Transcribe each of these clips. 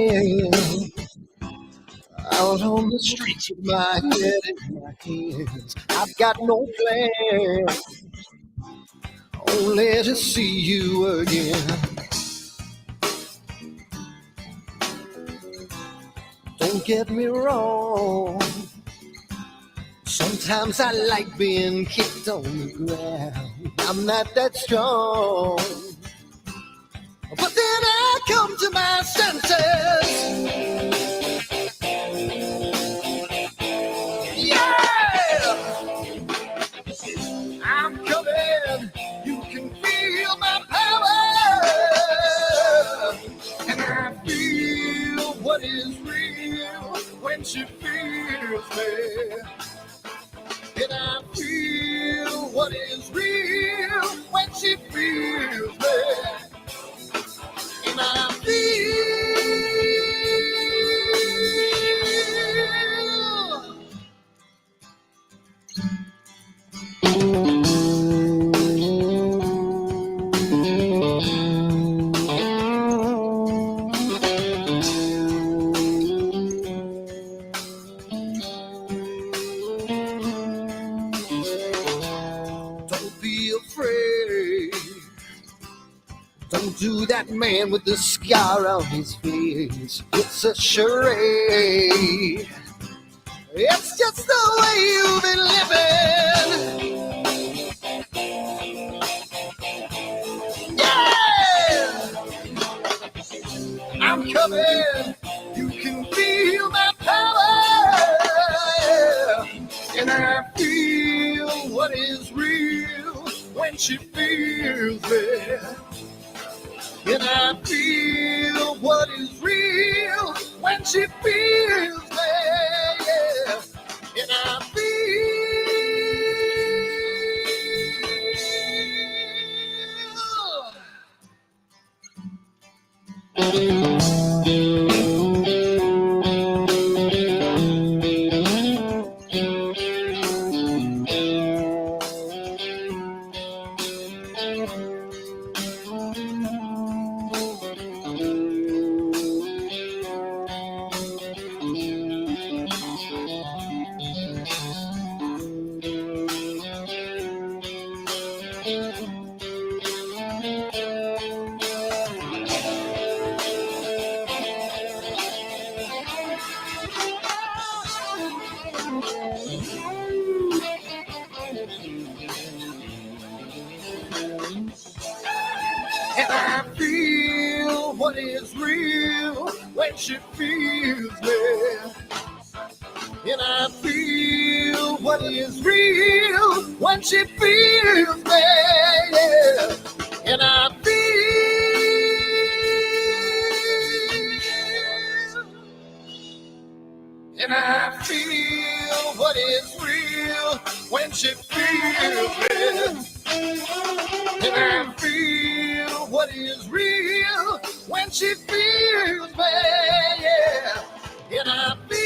am out on the streets with my head in my hands. I've got no plan, only to see you again. Don't get me wrong, sometimes I like being kicked on the ground. I'm not that strong, but then I come to my senses. Yeah, I'm coming. You can feel my power, and I feel what is real when she feels me. And I feel what is real when she feels me. And I feel don't be afraid. Don't do that man with the scar on his face. It's a charade. It's just the way you've been living. Yeah! I'm coming. You can feel my power. And I feel what is real when she feels me. And I feel what is real when she feels me. Yeah. And I feel what is real when she feels me. And I feel what is real when she feels me. Yeah. And I feel what is real when she feels me. And I feel what is real when she feels me. Yeah. And I feel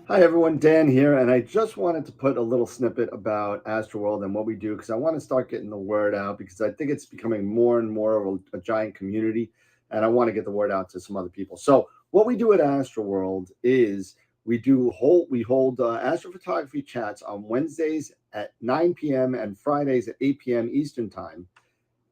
Hi everyone, Dan here, and I just wanted to put a little snippet about Astroworld and what we do because I want to start getting the word out because I think it's becoming more and more of a giant community, and I want to get the word out to some other people. So what we do at Astroworld is we hold astrophotography chats on Wednesdays at 9 p.m. and Fridays at 8 p.m. Eastern Time.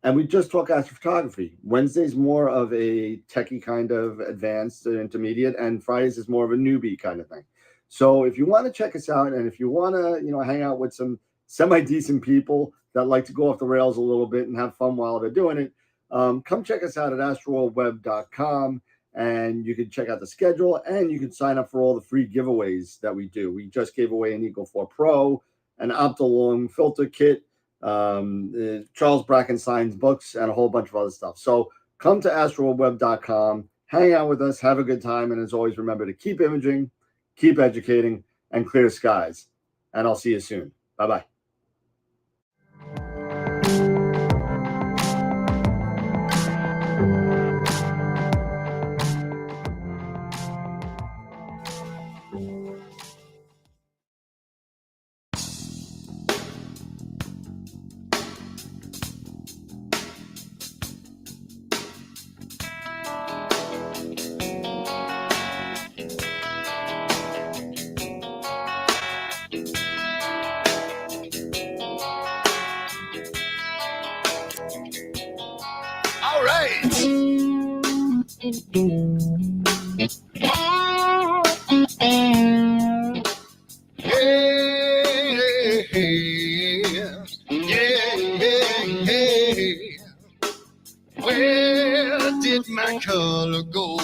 And we just talk astrophotography. Wednesday's more of a techie kind of advanced intermediate, and Fridays is more of a newbie kind of thing. So if you want to check us out, and if you want to, hang out with some semi-decent people that like to go off the rails a little bit and have fun while they're doing it, come check us out at astroworldweb.com, and you can check out the schedule, and you can sign up for all the free giveaways that we do. We just gave away an Eagle 4 Pro, an Optolong filter kit, Charles Brackenstein's books, and a whole bunch of other stuff. So come to astroworldweb.com, hang out with us, have a good time, and as always, remember to keep imaging, keep educating, and clear skies. And I'll see you soon. Bye-bye. All right. Where did my color go?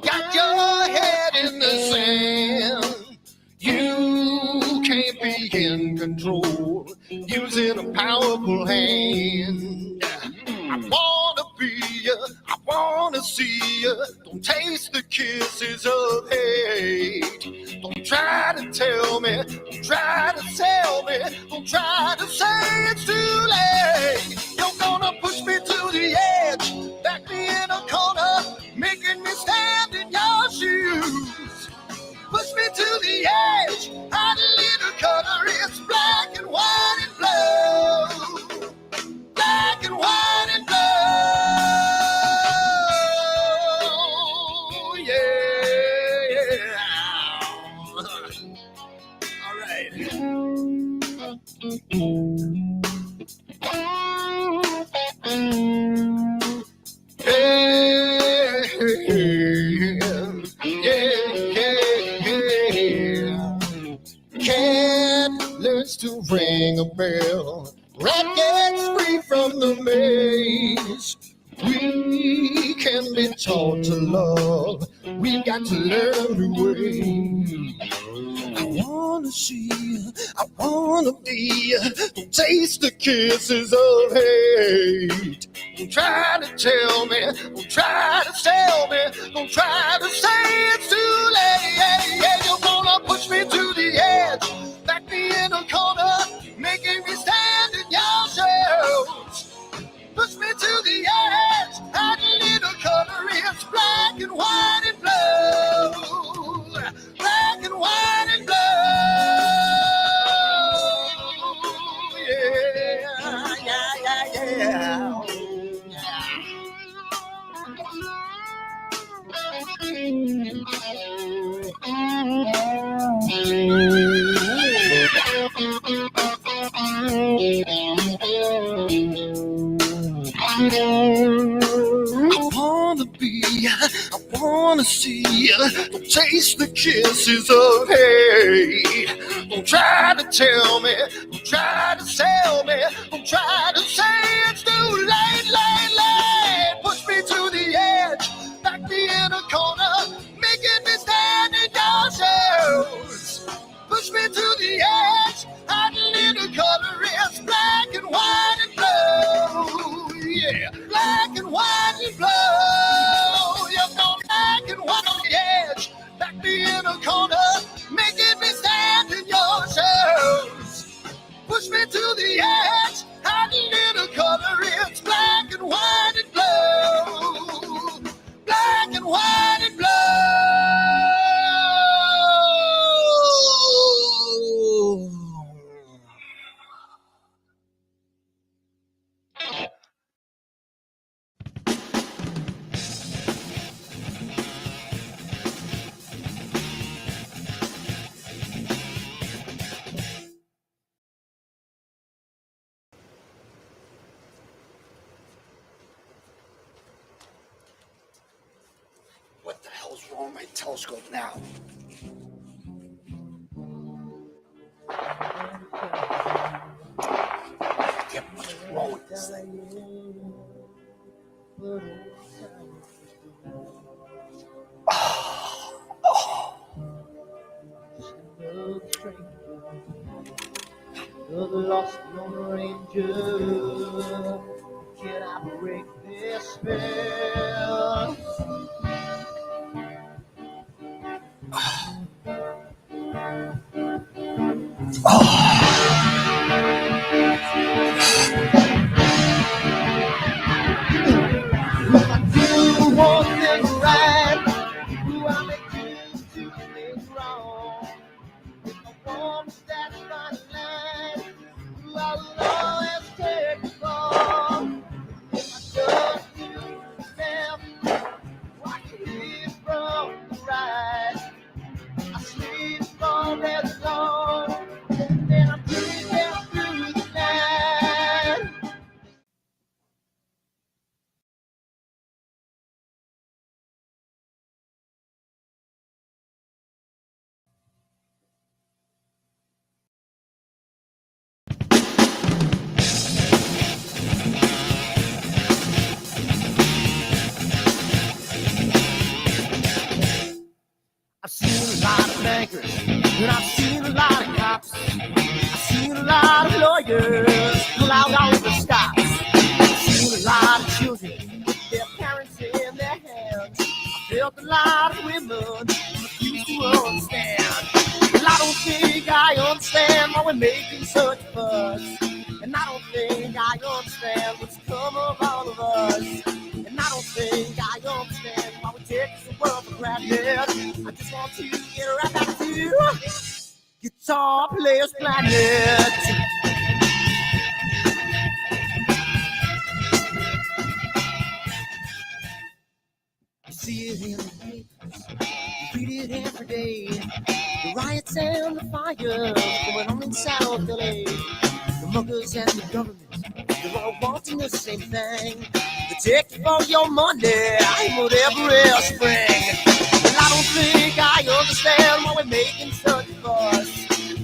Got your head in the sand. You can't be in control, using a powerful hand. I wanna be ya, I wanna see ya. Don't taste the kisses of hate. Don't try to tell me, don't try to sell me, don't try to say it's too late. You're gonna push me to the edge, back me in a corner, making me stand in your shoes. Push me to the edge, hide a little color, it's black and white and blue. Black and white and blue, yeah. All right. Yeah. Cat learns to ring a bell. Rat gets free from the maze. We can be taught to love. We've got to learn the way. I wanna see you, I wanna be you. Don't taste the kisses of hate. Don't try to tell me, don't try to sell me, don't try to say it's too late. Yeah, you're gonna push me to the edge, back me in a corner, making me stand in your shoes. Push me to the edge, add a little color, it's black and white and blue. Black and white and blue, yeah. I wanna be, I wanna see, don't taste the kisses of hate. Don't try to tell me, don't try to sell me, don't try to say it's too late, late. Push me to the edge, back me in a corner, making me stand in your shoes. Push me to the edge, add a little color, it's black and white and blue. Yeah, black and white and blue. You're going black and white on the edge, back me in a corner, making me stand in your shoes. Push me to the edge, add on my telescope now. Get what's wrong with this thing. The lost Lone Ranger, can I break this spell? Do one thing right, do I make two things wrong? If I want that fine line, I'll always take the fall. If I just do left, I can live from the right. I sleep all day long, and I'm breathing through the night. I've seen a lot of bankers, and I've seen a lot of cops. I've seen a lot of lawyers pull out all the stops. I've seen a lot of children with their parents in their hands. I felt a lot of women refuse to understand. And I don't think I understand why we're making such a fuss. And I don't think I understand what's come of all of us. And I don't think I understand why we take this world for granted. I just want to get right back to Guitar Players Planet. You see it in the papers, you read it every day. The riots and the fires going on in South LA. The muggers and the government, they're all wanting the same thing. They take you for your money and whatever else bring. And I don't think I understand why we're making such a fuss.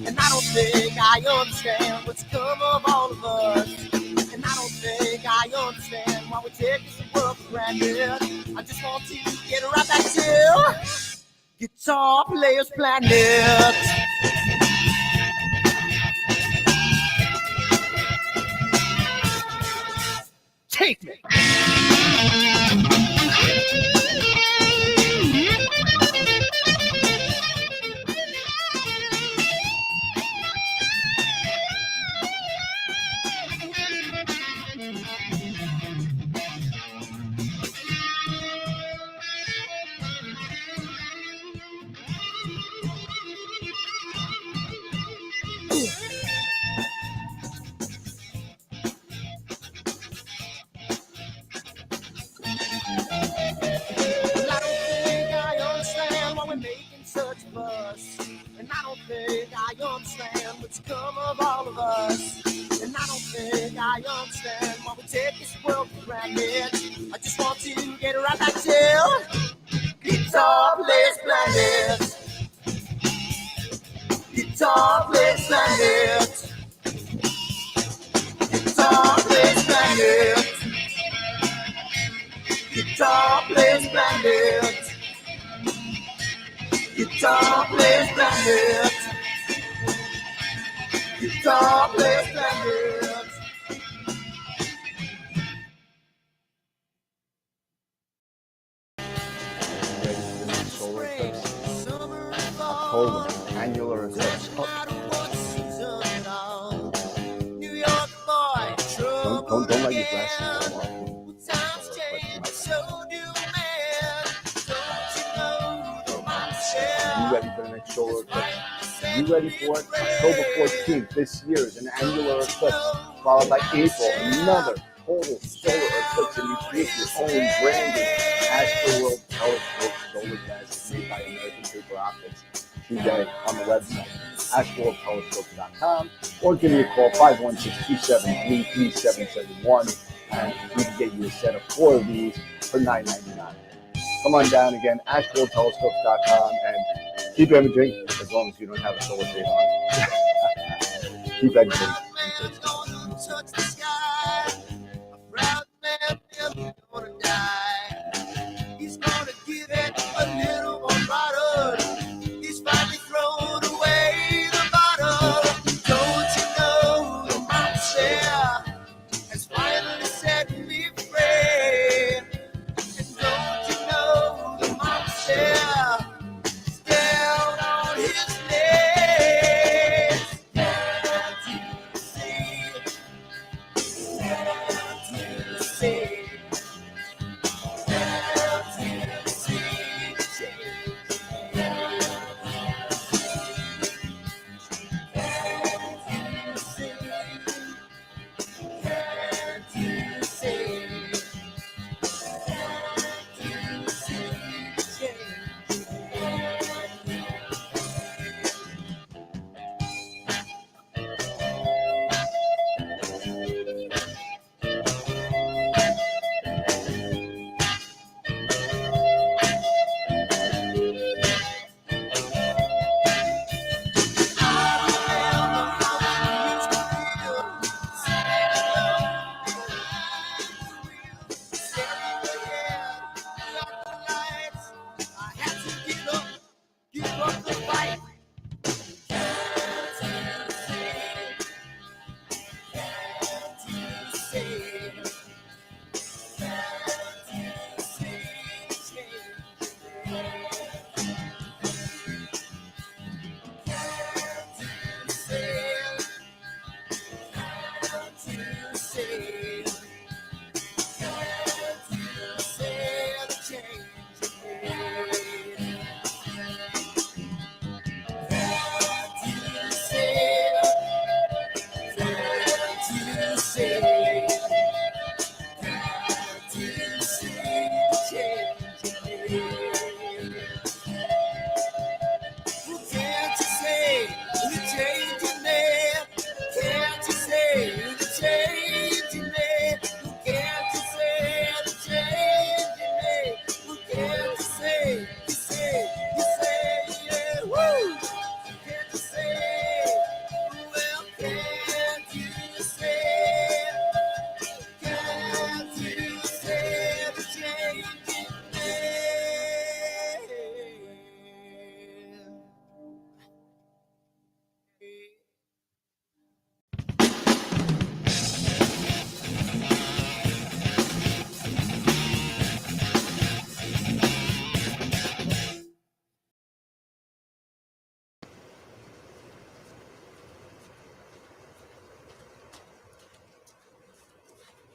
And I don't think I understand what's come of all of us. And I don't think I understand why we take this world for granted. I just want to get right back to Guitar Players Planet. Take me. And I don't think I understand what's come of all of us. And I don't think I understand why we take this world for granted. I just want to get right back to Guitar Players Planet. Guitar Players Planet. Guitar Players Planet. Guitar Players Planet. Guitar Players Planet. Guitar Players Planet. Solar eclipse. October, annular eclipse. Don't let your glasses come off. You ready for the next solar eclipse? You ready for it? October 14th this year is an annular eclipse, followed by April, another total solar eclipse, and you create your own branded Astroworld telescope solar gadget made by American Paper Optics today on the website, astroworldtelescopes.com, or give me a call, 516-273-3771, and we can get you a set of 4 of these for $9.99. come on down again, AstroTelescopes.com, and keep imaging as long as you don't have a solar shade on. Keep editing. Man's gonna touch the sky. A proud man never gonna die. He's gonna give it a little more bottle. He's finally thrown away the bottle. Don't you know the monster has finally set me free? And don't you know the monster is down on his knees? Can't you see? Can't you see? Can't you see the change? Can't you see? Can't you see?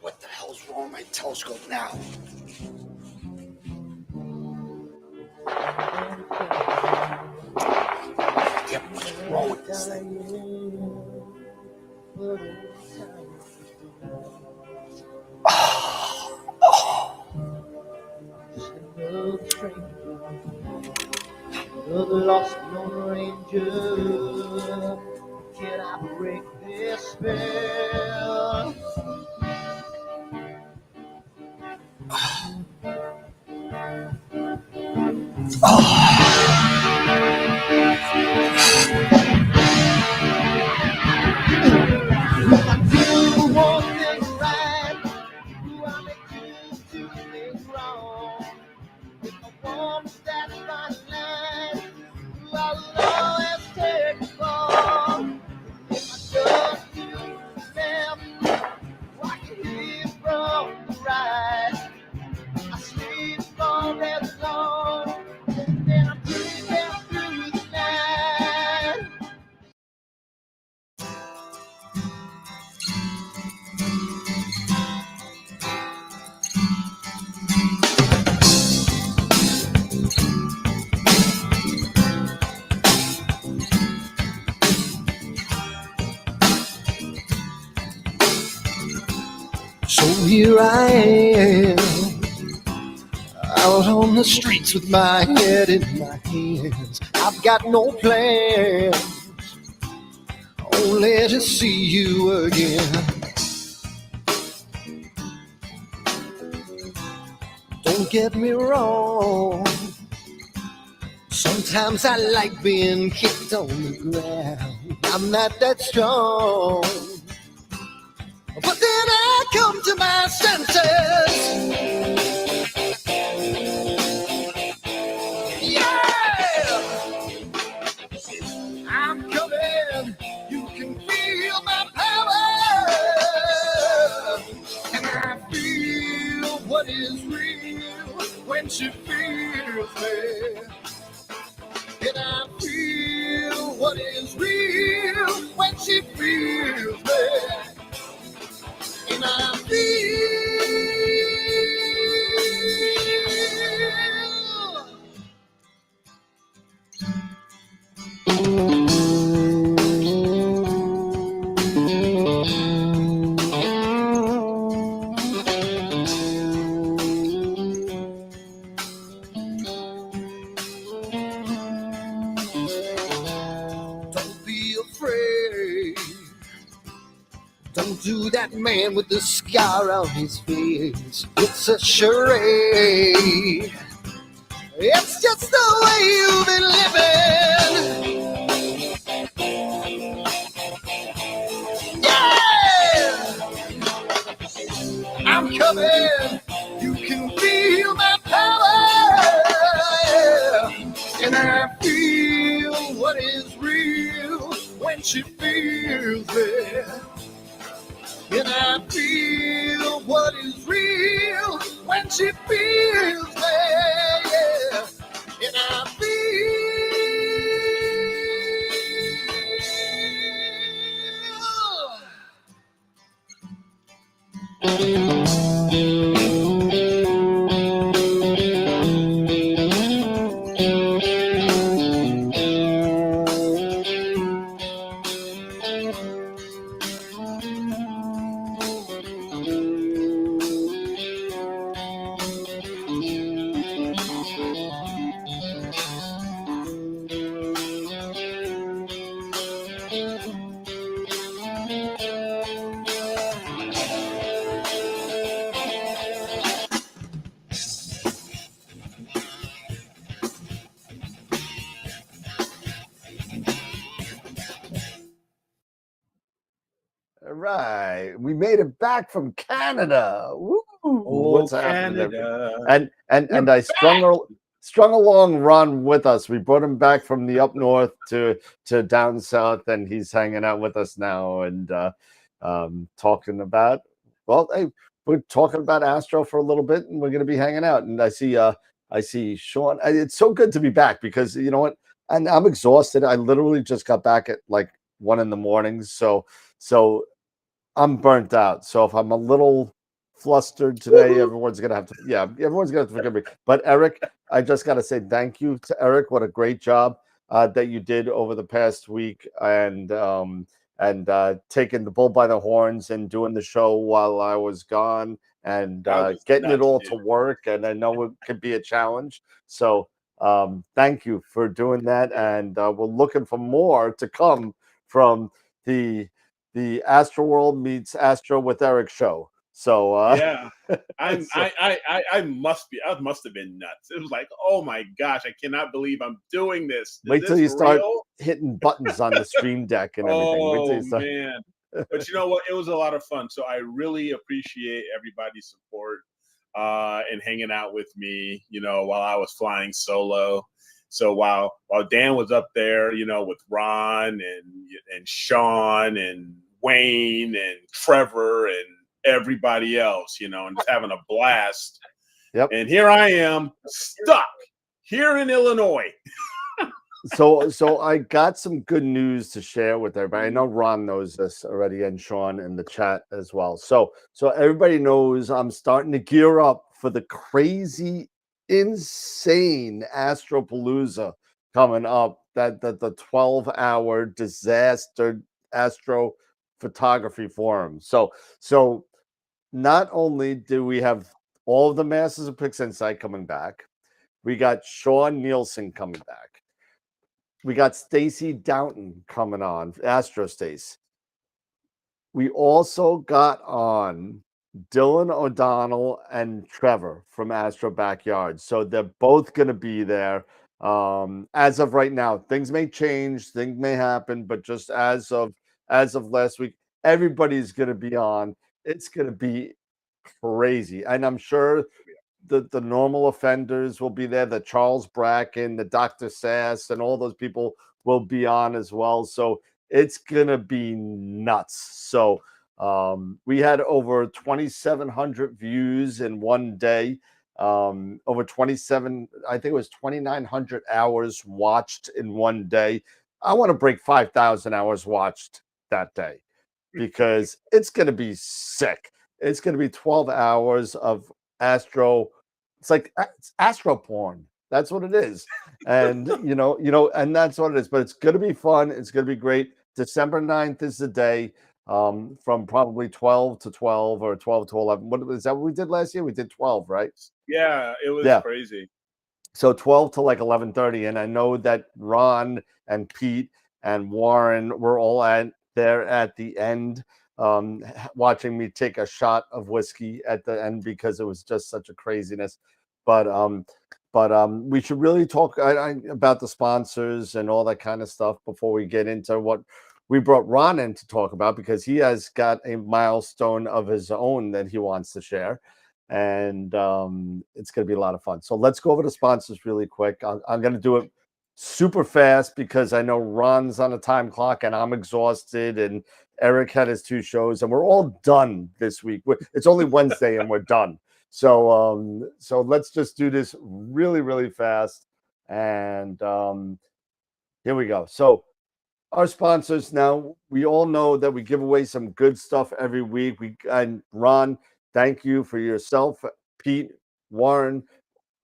What the hell's wrong with my telescope now? Yeah, what's wrong with this thing? Another lost Lone Ranger. Can I break this spell? I do one thing right. Do I make two things wrong? If I want that fine line, I will always take the fall. If I just do the left, I can hear from the right. I sleep all day long, then I'm creeping through the night. So here I am, out on the streets with my head in my hands. I've got no plans, only to see you again. Don't don't get me wrong. Sometimes I like being kicked on the ground. I'm not that strong. But then I come to my senses. Yeah! I'm coming. You can feel my power. And I feel what is real when she feels me. And I feel what is real when she feels me. And I feel. Don't be afraid. Don't do that man with the scar on his face. It's a charade. It's just the way you've been living. Yeah! I'm coming. You can feel my power. And I feel what is real when she feels it. And I feel what is real when she feels me. Yeah. And I All right, we made it back from Canada. Woo! What's happening, everybody? And I strung along Ron with us. We brought him back from the up north to down south, and he's hanging out with us now and talking about. Well, hey, we're talking about Astro for a little bit, and we're going to be hanging out. And I see Sean. It's so good to be back because you know what? And I'm exhausted. I literally just got back at like 1 a.m. So I'm burnt out. So if I'm a little flustered today, everyone's gonna have to forgive me. But Eric, I just gotta say thank you to Eric. What a great job that you did over the past week and taking the bull by the horns and doing the show while I was gone and getting it all to work. And I know it could be a challenge. So thank you for doing that. And we're looking for more to come from the Astroworld meets Astro with Eric show. So yeah, I must have been nuts. It was like, oh my gosh, I cannot believe I'm doing this. Wait till you start hitting buttons on the stream deck and everything. Oh man. But you know what? It was a lot of fun. So I really appreciate everybody's support and hanging out with me, you know, while I was flying solo. So while Dan was up there, you know, with Ron and Sean and Wayne and Trevor and everybody else, you know, and just having a blast. Yep. And here I am stuck here in Illinois. So I got some good news to share with everybody. I know Ron knows this already and Sean in the chat as well. So everybody knows I'm starting to gear up for the crazy, insane Astropalooza coming up. That the 12-hour disaster Astrophotography forum. So not only do we have all of the masters of Pixinsight coming back, we got Sean Nielsen coming back. We got Stacy Downton coming on, Astro Stace. We also got on Dylan O'Donnell and Trevor from Astro Backyard. So they're both going to be there. As of right now, things may change, things may happen, but just as of last week, everybody's going to be on. It's going to be crazy, and I'm sure the normal offenders will be there. The Charles Bracken, the Dr. Sass, and all those people will be on as well. So it's gonna be nuts. So we had over 2,700 views in one day. Over 27, I think it was 2,900 hours watched in one day. I want to break 5,000 hours watched that day because it's going to be sick. It's going to be 12 hours of astro. It's like it's astro porn. That's what it is. And and that's what it is. But it's going to be fun. It's going to be great. December 9th is the day. From probably 12 to 12 or 12 to 11. What is that what we did last year? We did 12, right? Yeah, it was Yeah. crazy. So 12 to like 11:30. And I know that Ron and Pete and Warren were all there at the end, watching me take a shot of whiskey at the end because it was just such a craziness. But we should really talk about the sponsors and all that kind of stuff before we get into what we brought Ron in to talk about, because he has got a milestone of his own that he wants to share. And it's going to be a lot of fun. So let's go over the sponsors really quick. I'm going to do it super fast because I know Ron's on a time clock and I'm exhausted, and Eric had his 2 shows, and we're all done this week. It's only Wednesday and we're done. So let's just do this really, really fast. And here we go. So our sponsors, now we all know that we give away some good stuff every week. And Ron, thank you for yourself, Pete, Warren,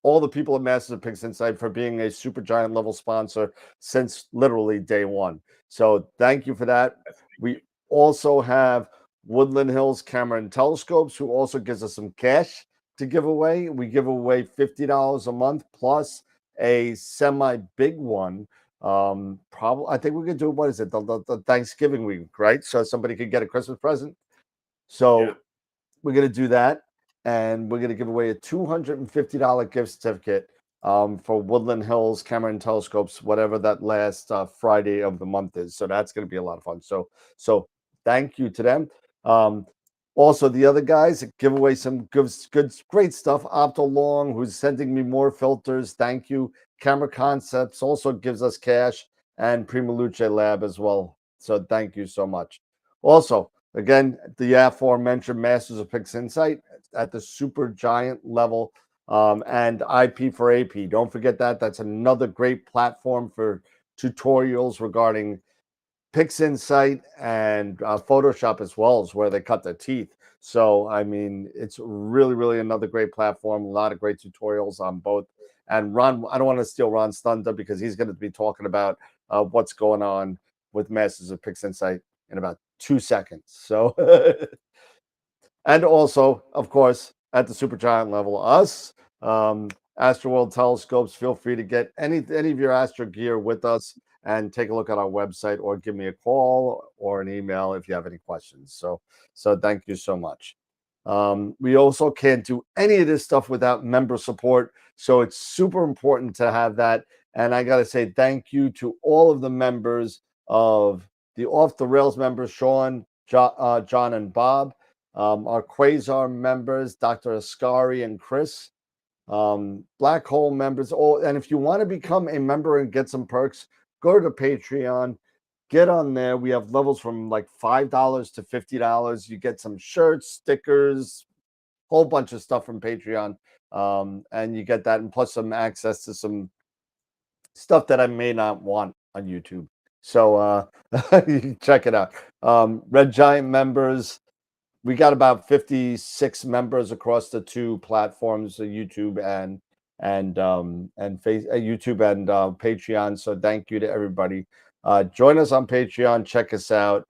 all the people at Masters of Pixinsight for being a super giant level sponsor since literally day one. So thank you for that. We also have Woodland Hills Camera and Telescopes, who also gives us some cash to give away. We give away $50 a month plus a semi big one. Probably, I think we could do, what is it, the Thanksgiving week, right? So somebody could get a Christmas present. So we're gonna do that, and we're gonna give away a $250 gift certificate for Woodland Hills Camera and Telescopes, whatever that last Friday of the month is. So that's gonna be a lot of fun. So thank you to them. Also, the other guys give away some good, great stuff. Opto Long, who's sending me more filters. Thank you. Camera Concepts also gives us cash, and Prima Luce Lab as well. So thank you so much. Also, again, the aforementioned Masters of Pixinsight at the super giant level, and IP4AP. Don't forget that. That's another great platform for tutorials regarding Pixinsight and Photoshop as well, is where they cut their teeth. So, I mean, it's really, really another great platform. A lot of great tutorials on both. And Ron, I don't want to steal Ron's thunder because he's going to be talking about what's going on with Masters of Pixinsight in about 2 seconds. So, and also, of course, at the supergiant level, us, Astroworld Telescopes. Feel free to get any of your Astro gear with us and take a look at our website, or give me a call or an email if you have any questions. So thank you so much. We also can't do any of this stuff without member support, so it's super important to have that. And I got to say thank you to all of the members of the Off the Rails members, Sean, John, and Bob. Our Quasar members, Dr. Ascari and Chris. Black Hole members. And if you want to become a member and get some perks, go to Patreon. Get on there. We have levels from like $5 to $50. You get some shirts, stickers, whole bunch of stuff from Patreon. And you get that, and plus some access to some stuff that I may not want on YouTube. So you can check it out. Red Giant members, we got about 56 members across the 2 platforms, YouTube and YouTube and Patreon. So thank you to everybody. Join us on Patreon. Check us out.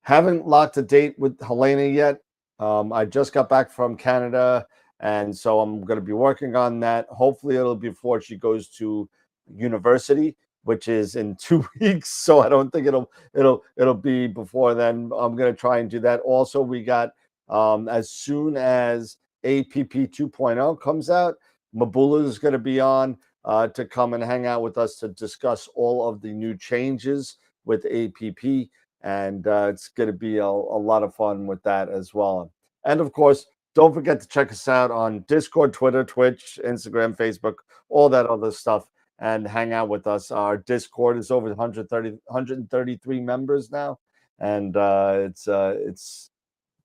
Haven't locked a date with Helena yet. I just got back from Canada, and so I'm going to be working on that. Hopefully, it'll be before she goes to university, which is in 2 weeks. So I don't think it'll be before then. I'm going to try and do that. Also, we got As soon as APP 2.0 comes out, Mabula is going to be on to come and hang out with us to discuss all of the new changes with APP. And it's going to be a lot of fun with that as well. And of course, don't forget to check us out on Discord, Twitter, Twitch, Instagram, Facebook, all that other stuff, and hang out with us. Our Discord is over 133 members now, and it's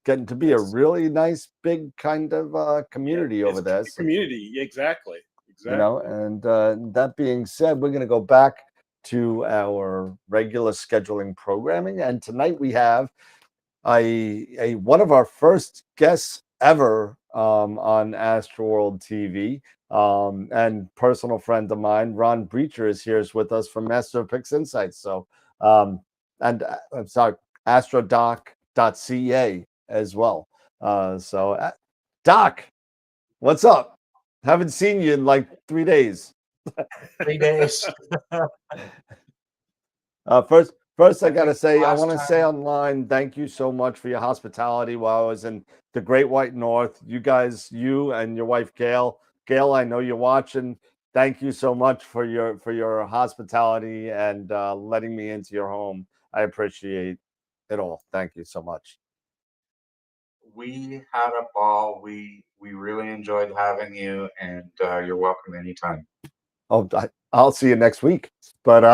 getting to be a really nice, big kind of community over there. So, community, exactly. you know, and that being said, we're going to go back to our regular scheduling programming, and tonight we have a one of our first guests ever on Astroworld TV, and personal friend of mine, Ron Brecher, is here with us from Master of Pixinsight. So, and I'm sorry, astrodoc.ca as well. So, Doc, what's up? Haven't seen you in like 3 days. 3 days. First, I gotta say, I want to say online, thank you so much for your hospitality while I was in the Great White North. You guys, you and your wife Gail. Gail, I know you're watching. Thank you so much for your hospitality and letting me into your home. I appreciate it all. Thank you so much. We had a ball. We really enjoyed having you, and you're welcome anytime. Oh, I'll see you next week. But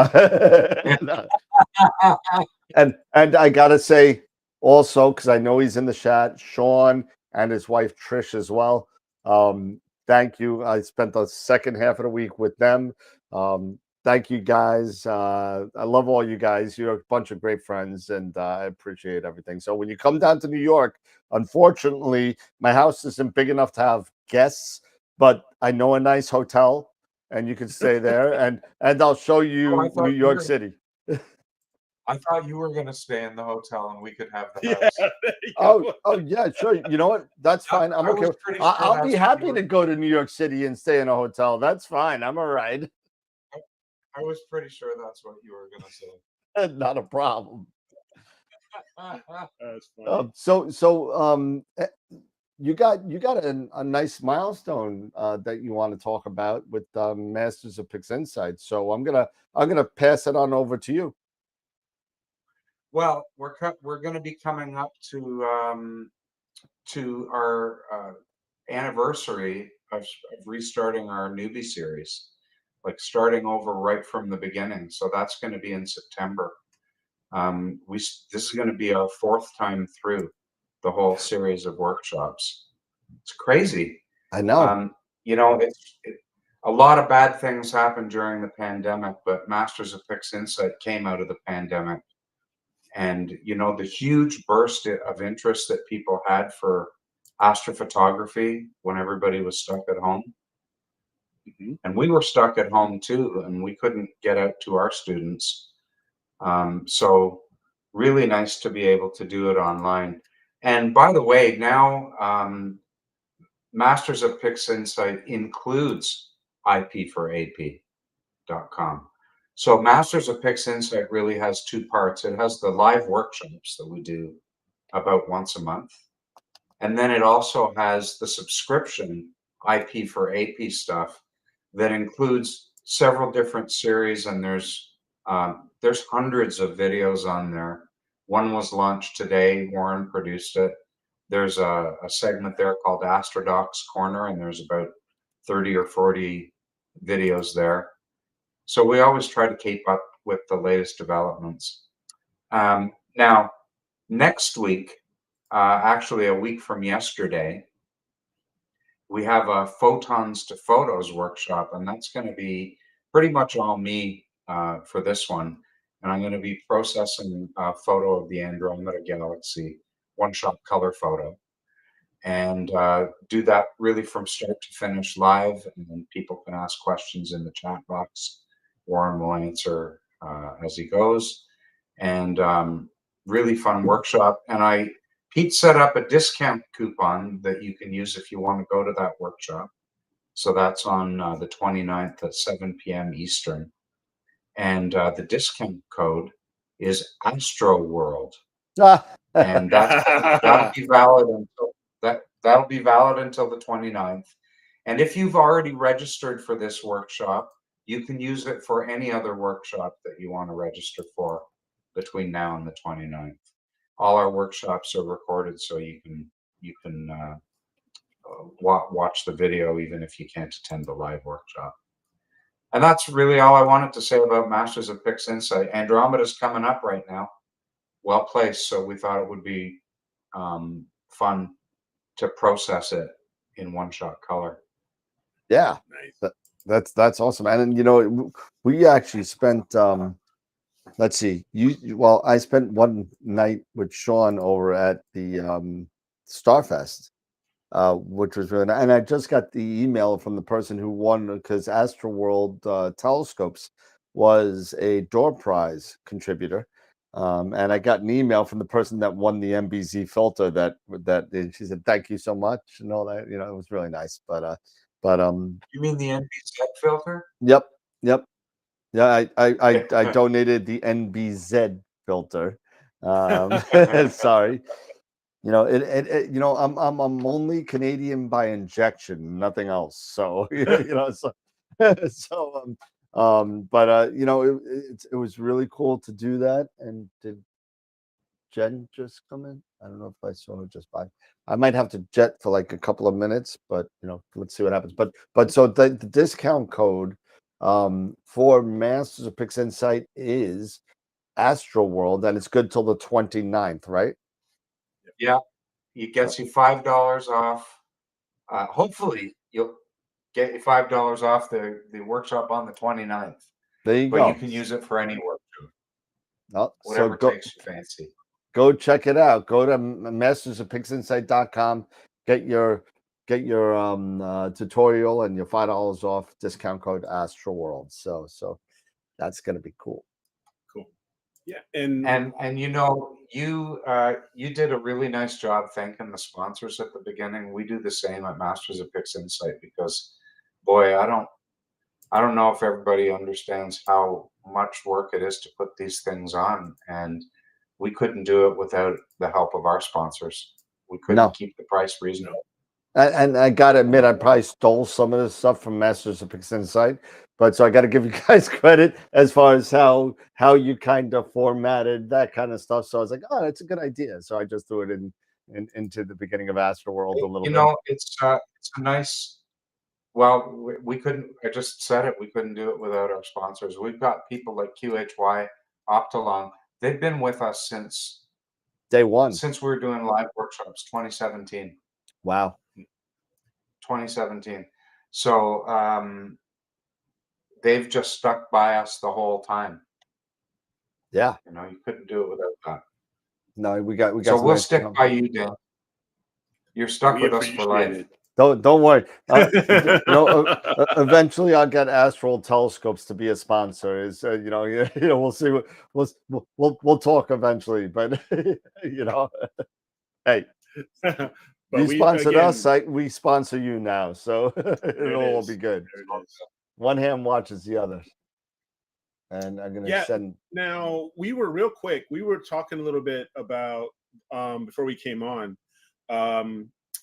and I gotta say also, because I know he's in the chat, Sean and his wife Trish as well. Thank you. I spent the second half of the week with them. Thank you guys. I love all you guys. You're a bunch of great friends, and I appreciate everything. So when you come down to New York, unfortunately, my house isn't big enough to have guests, but I know a nice hotel, and you can stay there, and I'll show you New York City. I thought you were going to stay in the hotel and we could have the Yeah. house. Oh yeah, sure. You know what? That's fine. I'm okay. I'll be happy to go to New York City and stay in a hotel. That's fine. I'm all right. I was pretty sure that's what you were going to say. Not a problem. That's funny. You got a nice milestone that you want to talk about with Masters of Pixinsight. So I'm gonna pass it on over to you. Well, we're going to be coming up to our anniversary of restarting our newbie series, like starting over right from the beginning. So that's going to be in September. This is going to be our 4th time through the whole series of workshops. It's crazy. I know. You know, a lot of bad things happened during the pandemic, but Masters of Pixinsight came out of the pandemic. And, you know, the huge burst of interest that people had for astrophotography when everybody was stuck at home. Mm-hmm. And we were stuck at home too, and we couldn't get out to our students. So really nice to be able to do it online. And by the way, now Masters of Pixinsight includes IP4AP.com. So Masters of Pixinsight really has 2 parts. It has the live workshops that we do about once a month. And then it also has the subscription IP4AP stuff that includes several different series, and there's hundreds of videos on there. One was launched today. Warren produced it. There's a segment there called Astrodoc's Corner, and there's about 30 or 40 videos there. So we always try to keep up with the latest developments. Now, next week, actually a week from yesterday, we have a Photons to Photos workshop, and that's going to be pretty much all me for this one. And I'm going to be processing a photo of the Andromeda Galaxy, one-shot color photo, and do that really from start to finish live, and then people can ask questions in the chat box. Warren will answer as he goes, and really fun workshop. And Pete set up a discount coupon that you can use if you want to go to that workshop. So that's on the 29th at 7 p.m. Eastern. And the discount code is AstroWorld. And that'll be valid until that'll be valid until the 29th. And if you've already registered for this workshop, you can use it for any other workshop that you want to register for between now and the 29th. All our workshops are recorded, so you can watch the video even if you can't attend the live workshop. And that's really all I wanted to say about Masters of Pixinsight. Andromeda's coming up right now, well placed, so we thought it would be fun to process it in one-shot color. Yeah, Nice. that's awesome. And you know, we actually spent let's see, well, I spent one night with Sean over at the Starfest, which was really nice. And I just got the email from the person who won, because Astroworld Telescopes was a door prize contributor. And I got an email from the person that won the MBZ filter that and she said, thank you so much and all that. You know, it was really nice. But You mean the NBZ filter? yep. Yeah, I donated the NBZ filter. Sorry. You know, you know, I'm only Canadian by injection, nothing else. So you know, so but you know, it was really cool to do that. And did Jen just come in? I don't know if I saw her just by. I might have to jet for like a couple of minutes, but you know, let's see what happens. But so the discount code for Masters of Pixinsight is Astroworld, and it's good till the 29th, right? Yeah, it gets you $5 off. Hopefully, you'll get you $5 off the workshop on the 29th. There you But go. you can use it for any workshop, Oh, whatever so takes your fancy. go check it out. Go to mastersofpixinsight.com. Get your tutorial and your $5 off, discount code Astroworld. So that's gonna be cool. Cool. Yeah, and you know, you did a really nice job thanking the sponsors at the beginning. We do the same at Masters of Pixinsight because, boy, I don't know if everybody understands how much work it is to put these things on, and we couldn't do it without the help of our sponsors. We couldn't keep the price reasonable. And I gotta admit, I probably stole some of this stuff from Masters of Pixinsight, but so I got to give you guys credit as far as how you kind of formatted that kind of stuff. So I was like, oh, that's a good idea. So I just threw it into the beginning of Astroworld a little bit. You know, it's a nice. Well, we couldn't. I just said it. We couldn't do it without our sponsors. We've got people like QHY, Optilong. They've been with us since day one. Since we were doing live workshops, 2017. Wow. 2017. So they've just stuck by us the whole time. Yeah. You know, you couldn't do it without that. No, we got. So we'll stick by you, Dan. You're stuck with us for life. It. Don't worry. You know, eventually I'll get Astral Telescopes to be a sponsor. Is you know, we'll see. We'll talk eventually, but you know, hey, you sponsored us. We sponsor you now, so it'll all be good. One hand watches the other. And I'm gonna send. Now we were real quick. We were talking a little bit about before we came on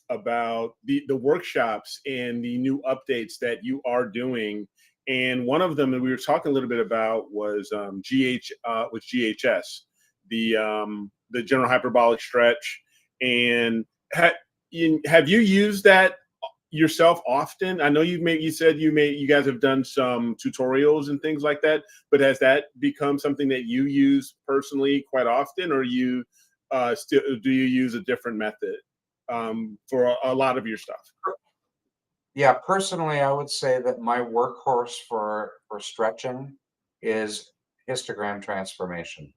about the workshops and the new updates that you are doing. And one of them that we were talking a little bit about was with GHS, the general hyperbolic stretch. And have you used that yourself often? I know you said you guys have done some tutorials and things like that, but has that become something that you use personally quite often, or you still do you use a different method for a lot of your stuff? Yeah, personally, I would say that my workhorse for stretching is histogram transformation.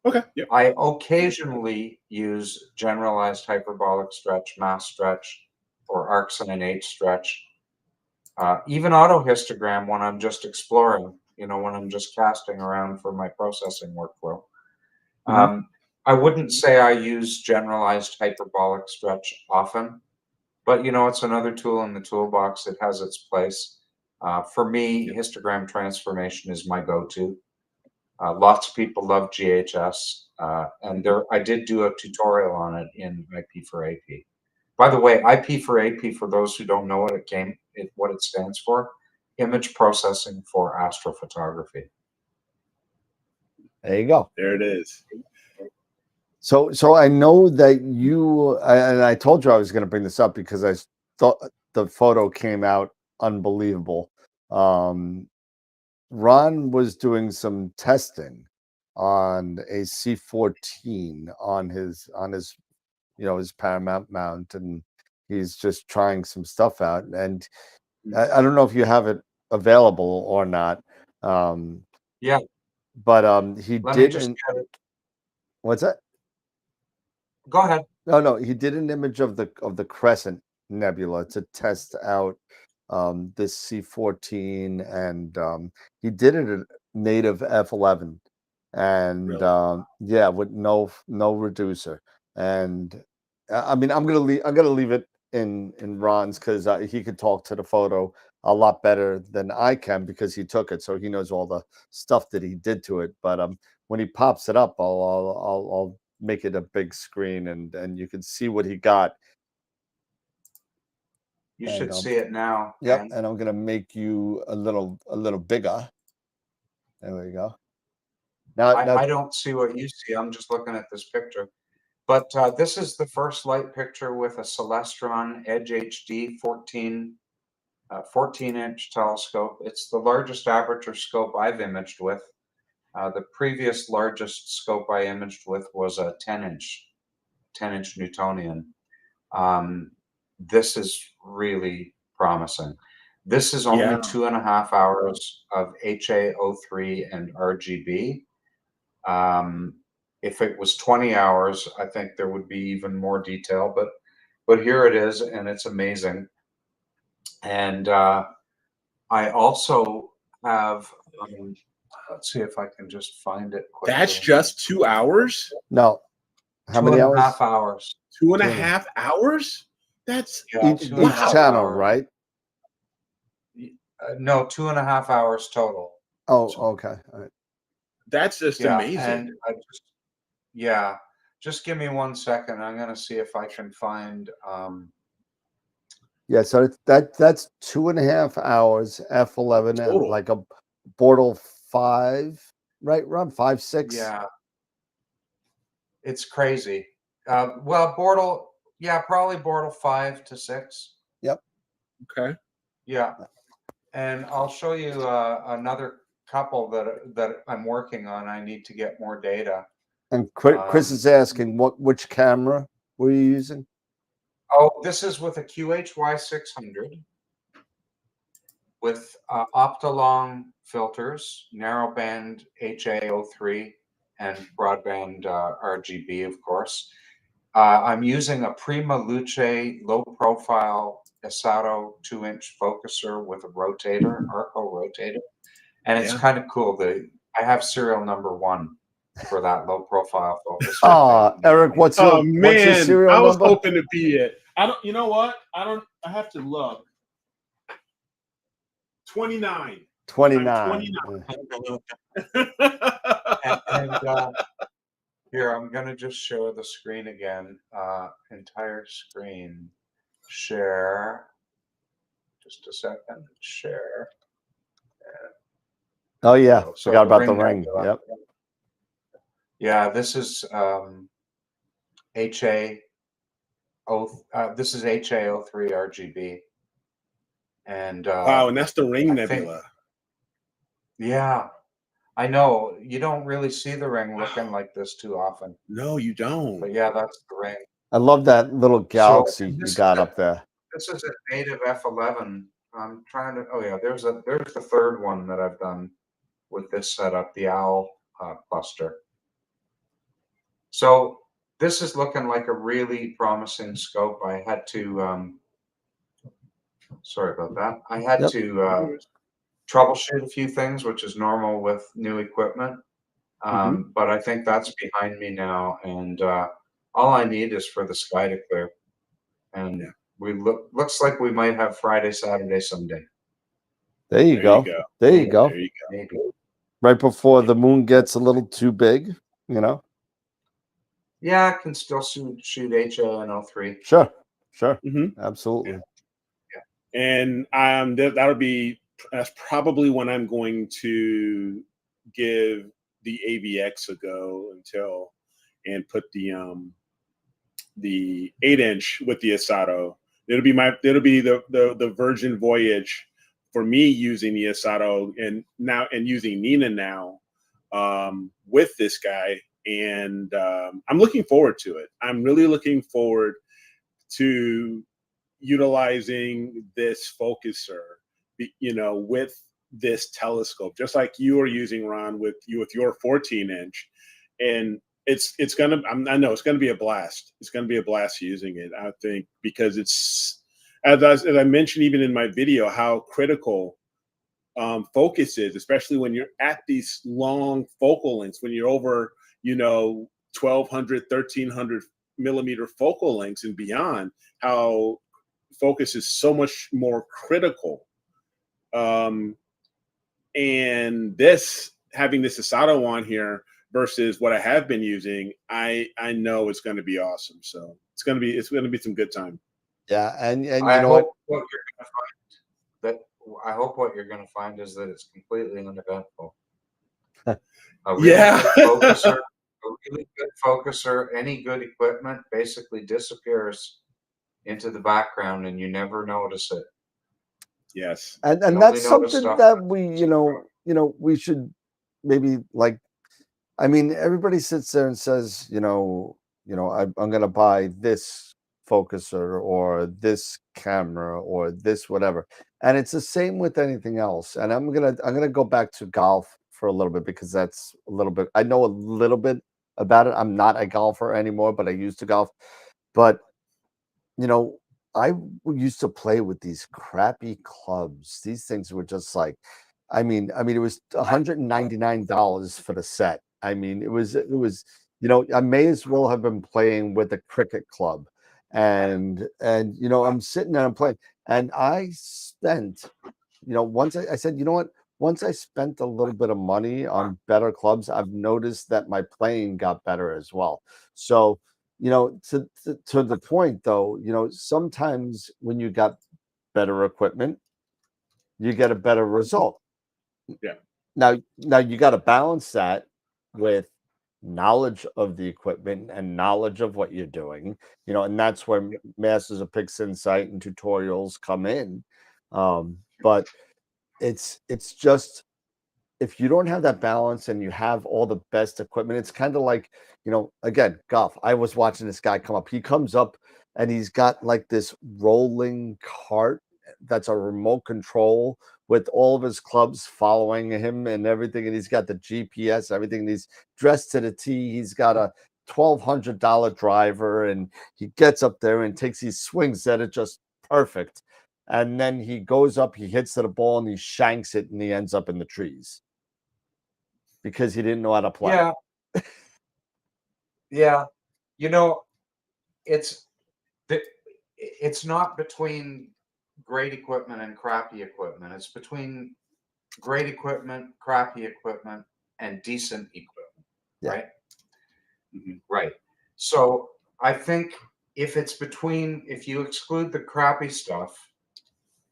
Okay. Yeah. I occasionally use generalized hyperbolic stretch, mass stretch, or arcs and an H stretch. Even autohistogram when I'm just exploring, you know, when I'm just casting around for my processing workflow. I wouldn't say I use generalized hyperbolic stretch often, but you know, it's another tool in the toolbox. It has its place. For me, histogram transformation is my go-to. Lots of people love GHS, and I did do a tutorial on it in IP4AP. By the way, IP4AP, for those who don't know what it stands for, image processing for astrophotography. There you go. There it is. So I know that and I told you I was going to bring this up because I thought the photo came out unbelievable. Ron was doing some testing on a C14 on his his Paramount mount, and he's just trying some stuff out. And I don't know if you have it available or not. Yeah. But he Let me did. just get it. What's that? Go ahead. No, he did an image of the Crescent Nebula to test out this C14, and he did it at native f11, and Really? yeah, with no reducer. And I mean, I'm gonna leave it in Ron's, because he could talk to the photo a lot better than I can, because he took it, so he knows all the stuff that he did to it. But when he pops it up, I'll make it a big screen, and you can see what he got. You should see it now. Yep, and I'm gonna make you a little bigger. There we go. Now I don't see what you see. I'm just looking at this picture. But this is the first light picture with a Celestron Edge HD 14-inch telescope. It's the largest aperture scope I've imaged with. The previous largest scope I imaged with was a 10-inch Newtonian. This is really promising. This is only 2.5 hours of HA03 and RGB. If it was 20 hours, I think there would be even more detail, but here it is, and it's amazing. And I also have, let's see if I can just find it quickly. That's just 2 hours? No. How many hours? 2.5 hours. 2.5 hours? That's each channel, right? No, 2.5 hours total. Oh, okay. All right. That's just amazing. And just give me 1 second. I'm gonna see if I can find Yeah, so that's 2.5 hours f11 Total. at like a Bortle 5, right? Ron? 5, 6. Yeah, it's crazy. Well, Bortle, probably Bortle 5 to 6. Yep. Okay. Yeah, and I'll show you another couple that I'm working on. I need to get more data. And Chris is asking which camera were you using? Oh, this is with a QHY600 with Optolong filters, narrowband HA03, and broadband RGB, of course. I'm using a Prima Luce low-profile Isato 2-inch focuser with a rotator, Arco rotator, and it's kind of cool. I have serial number 1 for that low-profile focuser. Oh, Eric, what's your serial I was number? hoping to be it. I don't. You know what? I have to look. 29. 29. And here, I'm going to just show the screen again. Entire screen. Share. Just a second. Share. Oh, yeah. So Forgot about the ring. Yep. Yeah, this is HA. This is HA03 RGB. And wow, and that's the Ring Nebula. Yeah, I know. You don't really see the ring looking like this too often. No, you don't. But yeah, that's the ring. I love that little galaxy you got up there. This is a native f11. I'm trying to. Oh yeah, there's the third one that I've done with this setup, the OWL cluster. So this is looking like a really promising scope. I had to. Sorry about that. I had to troubleshoot a few things, which is normal with new equipment. But I think that's behind me now, and all I need is for the sky to clear, and looks like we might have Friday, Saturday, Sunday. There you go. There you go. Maybe. Right before the moon gets a little too big, Yeah, I can still shoot HA and 03. Sure. Sure. Mm-hmm. Absolutely. And that's probably when I'm going to give the AVX a go and put the 8-inch with the Asato. It'll be the Virgin Voyage for me using the Asato and using Nina now with this guy. And I'm looking forward to it. I'm really looking forward to utilizing this focuser, with this telescope, just like you are using, Ron, with your 14-inch, and I know it's gonna be a blast. It's gonna be a blast using it, I think, because it's as I mentioned even in my video how critical focus is, especially when you're at these long focal lengths, when you're over 1200 1300 millimeter focal lengths and beyond, how focus is so much more critical. And having this Asato on here versus what I have been using, I know it's going to be awesome. So it's going to be some good time. Yeah, and you I know what? hope what you're going to find that I hope what you're going to find is that it's completely uneventful. A really Yeah. good focuser, any good equipment basically disappears into the background and you never notice it. Yes. And You that's only notice something stuff that that's we should maybe like. I mean, everybody sits there and says, I'm going to buy this focuser or this camera or this whatever, and it's the same with anything else. And I'm gonna go back to golf for a little bit because that's a little bit. I know a little bit about it. I'm not a golfer anymore, but I used to golf. But you know, I used to play with these crappy clubs. These things were just like, it was $199 for the set. I mean, it was, I may as well have been playing with a cricket club. And I'm sitting there and playing, and I spent, once I said, you know what? Once I spent a little bit of money on better clubs, I've noticed that my playing got better as well. So, to the point though, sometimes when you got better equipment, you get a better result. Yeah. Now you got to balance that with knowledge of the equipment and knowledge of what you're doing, and that's where masters of Pixinsight and tutorials come in. But it's just, if you don't have that balance and you have all the best equipment, it's kind of like, again, golf. I was watching this guy come up. He comes up and he's got like this rolling cart that's a remote control with all of his clubs following him and everything. And he's got the GPS, everything. And he's dressed to the T. He's got a $1,200 driver, and he gets up there and takes these swings that are just perfect. And then he goes up, he hits to the ball, and he shanks it, and he ends up in the trees because he didn't know how to play. Yeah. Yeah. It's not between great equipment and crappy equipment. It's between great equipment, crappy equipment, and decent equipment. Yeah. Right? Mm-hmm. Right. So I think if you exclude the crappy stuff,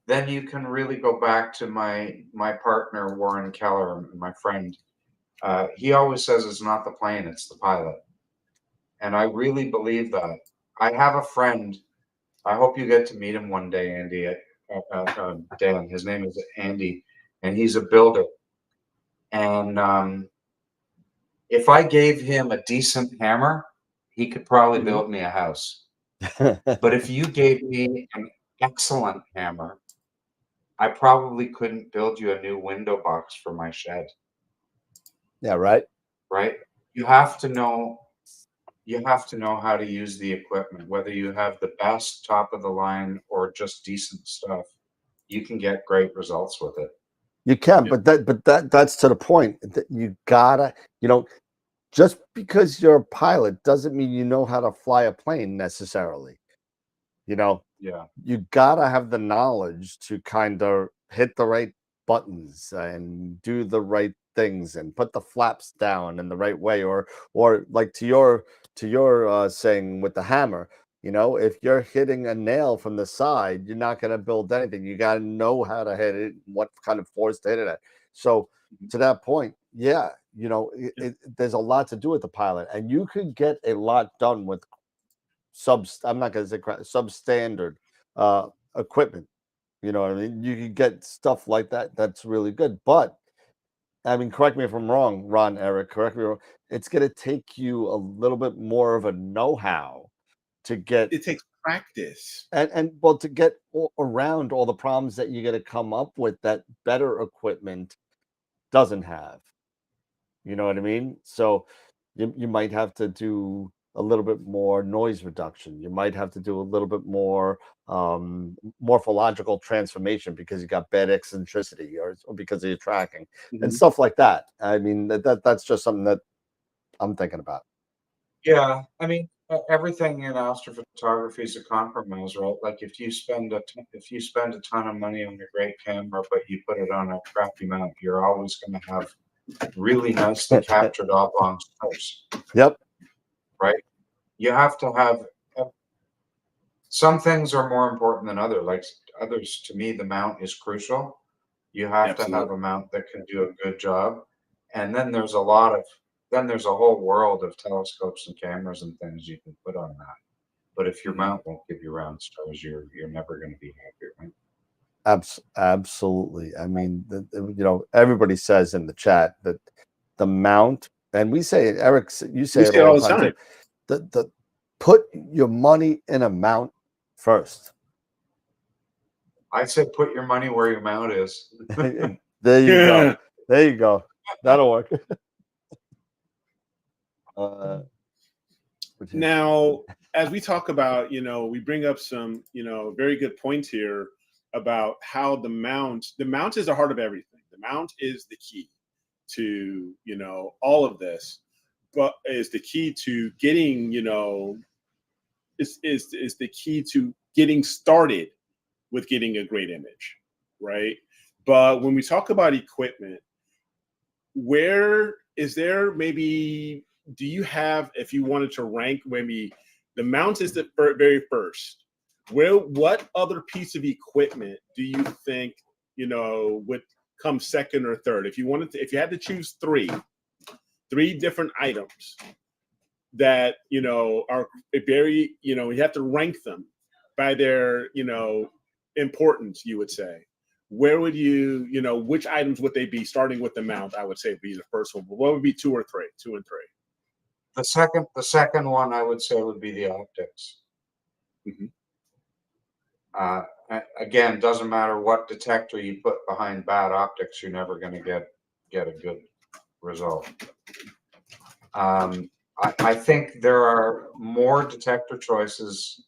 then you can really go back to my partner, Warren Keller, my friend. He always says it's not the plane, it's the pilot. And I really believe that. I have a friend, I hope you get to meet him one day, Andy, Dan. His name is Andy, and he's a builder. And if I gave him a decent hammer, he could probably build me a house. But if you gave me an excellent hammer, I probably couldn't build you a new window box for my shed. Yeah, right. Right? You have to know how to use the equipment, whether you have the best top of the line or just decent stuff. You can get great results with it. You can, but that's to the point that you gotta, just because you're a pilot doesn't mean you know how to fly a plane necessarily. Yeah. You gotta have the knowledge to kind of hit the right buttons and do the right things and put the flaps down in the right way, or like to your saying with the hammer, You know, if you're hitting a nail from the side, you're not going to build anything. You got to know how to hit it, what kind of force to hit it at. So to that point, yeah, you know, there's a lot to do with the pilot, and you could get a lot done with I'm not going to say substandard equipment. You know what I mean? You can get stuff like that. That's really good. But I mean, correct me if I'm wrong, Ron, Eric, correct me if I'm wrong. It's going to take you a little bit more of a know-how to get It takes practice. and well, to get around all the problems that you got to come up with that better equipment doesn't have. You know what I mean? So you might have to do a little bit more noise reduction. You might have to do a little bit more morphological transformation because you got bad eccentricity or because of your tracking and stuff like that. I mean, that's just something that I'm thinking about. Yeah, I mean, everything in astrophotography is a compromise, right? Like if you spend a ton of money on a great camera, but you put it on a crappy mount, you're always going to have really nicely captured oblong stars. Yep. Right. You have to have some things are more important than others. Like others, to me, the mount is crucial. You have to have a mount that can do a good job, and then there's a whole world of telescopes and cameras and things you can put on that. But if your mount won't give you round stars, you're never going to be happy, right? Absolutely. I mean, you know, everybody says in the chat that the mount, and we say it, Eric, you say it all the time too. The put your money in a mount first. I said put your money where your mount is. There you go. There you go. That'll work. Now, as we talk about, you know, we bring up some, you know, very good points here about how the mount is the heart of everything. The mount is the key to, you know, all of this, but is the key to getting, you know, is the key to getting started with getting a great image, right? But when we talk about equipment, where is there maybe, do you have, if you wanted to rank, maybe the mount is the very first, what other piece of equipment do you think, you know, would come second or third? If you had to choose three different items that, you know, are very, you know, you have to rank them by their, you know, importance, you would say, where would you, you know, which items would they be, starting with the mount? I would say would be the first one, but what would be two and three? The second one I would say would be the optics. Again, doesn't matter what detector you put behind bad optics, you're never going to get a good result. I think there are more detector choices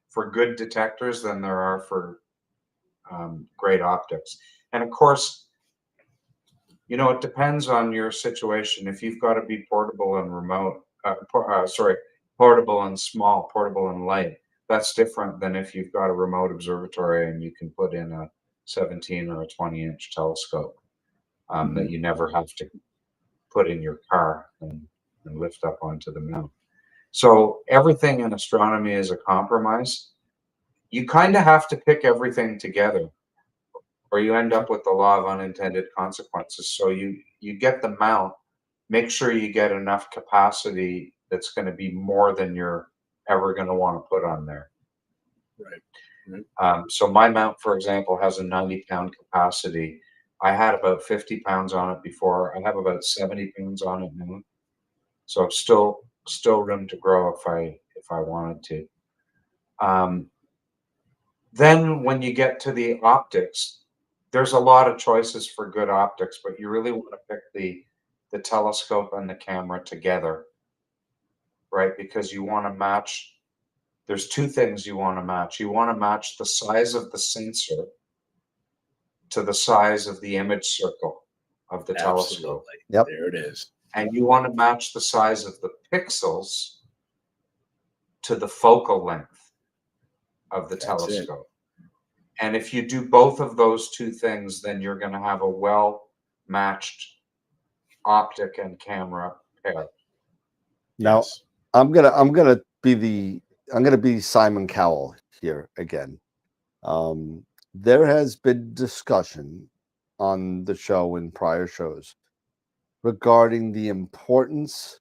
for good detectors than there are for great optics. And of course, you know, it depends on your situation. If you've got to be portable and remote, portable and small, portable and light, that's different than if you've got a remote observatory and you can put in a 17 or a 20-inch telescope that you never have to put in your car and lift up onto the mount. So everything in astronomy is a compromise. You kind of have to pick everything together, or you end up with the law of unintended consequences. So you get the mount, make sure you get enough capacity that's going to be more than you're ever going to want to put on there. Right. So my mount, for example, has a 90-pound capacity. I had about 50 pounds on it before. I have about 70 pounds on it now. So still room to grow if I wanted to. Then when you get to the optics, there's a lot of choices for good optics, but you really want to pick the telescope and the camera together, right? Because you want to match, there's two things you want to match. You want to match the size of the sensor to the size of the image circle of the telescope. Yep. There it is. And you want to match the size of the pixels to the focal length of the telescope. And if you do both of those two things, then you're going to have a well-matched optic and camera pair. Now, I'm gonna be I'm going to be Simon Cowell here again. There has been discussion on the show in prior shows regarding the importance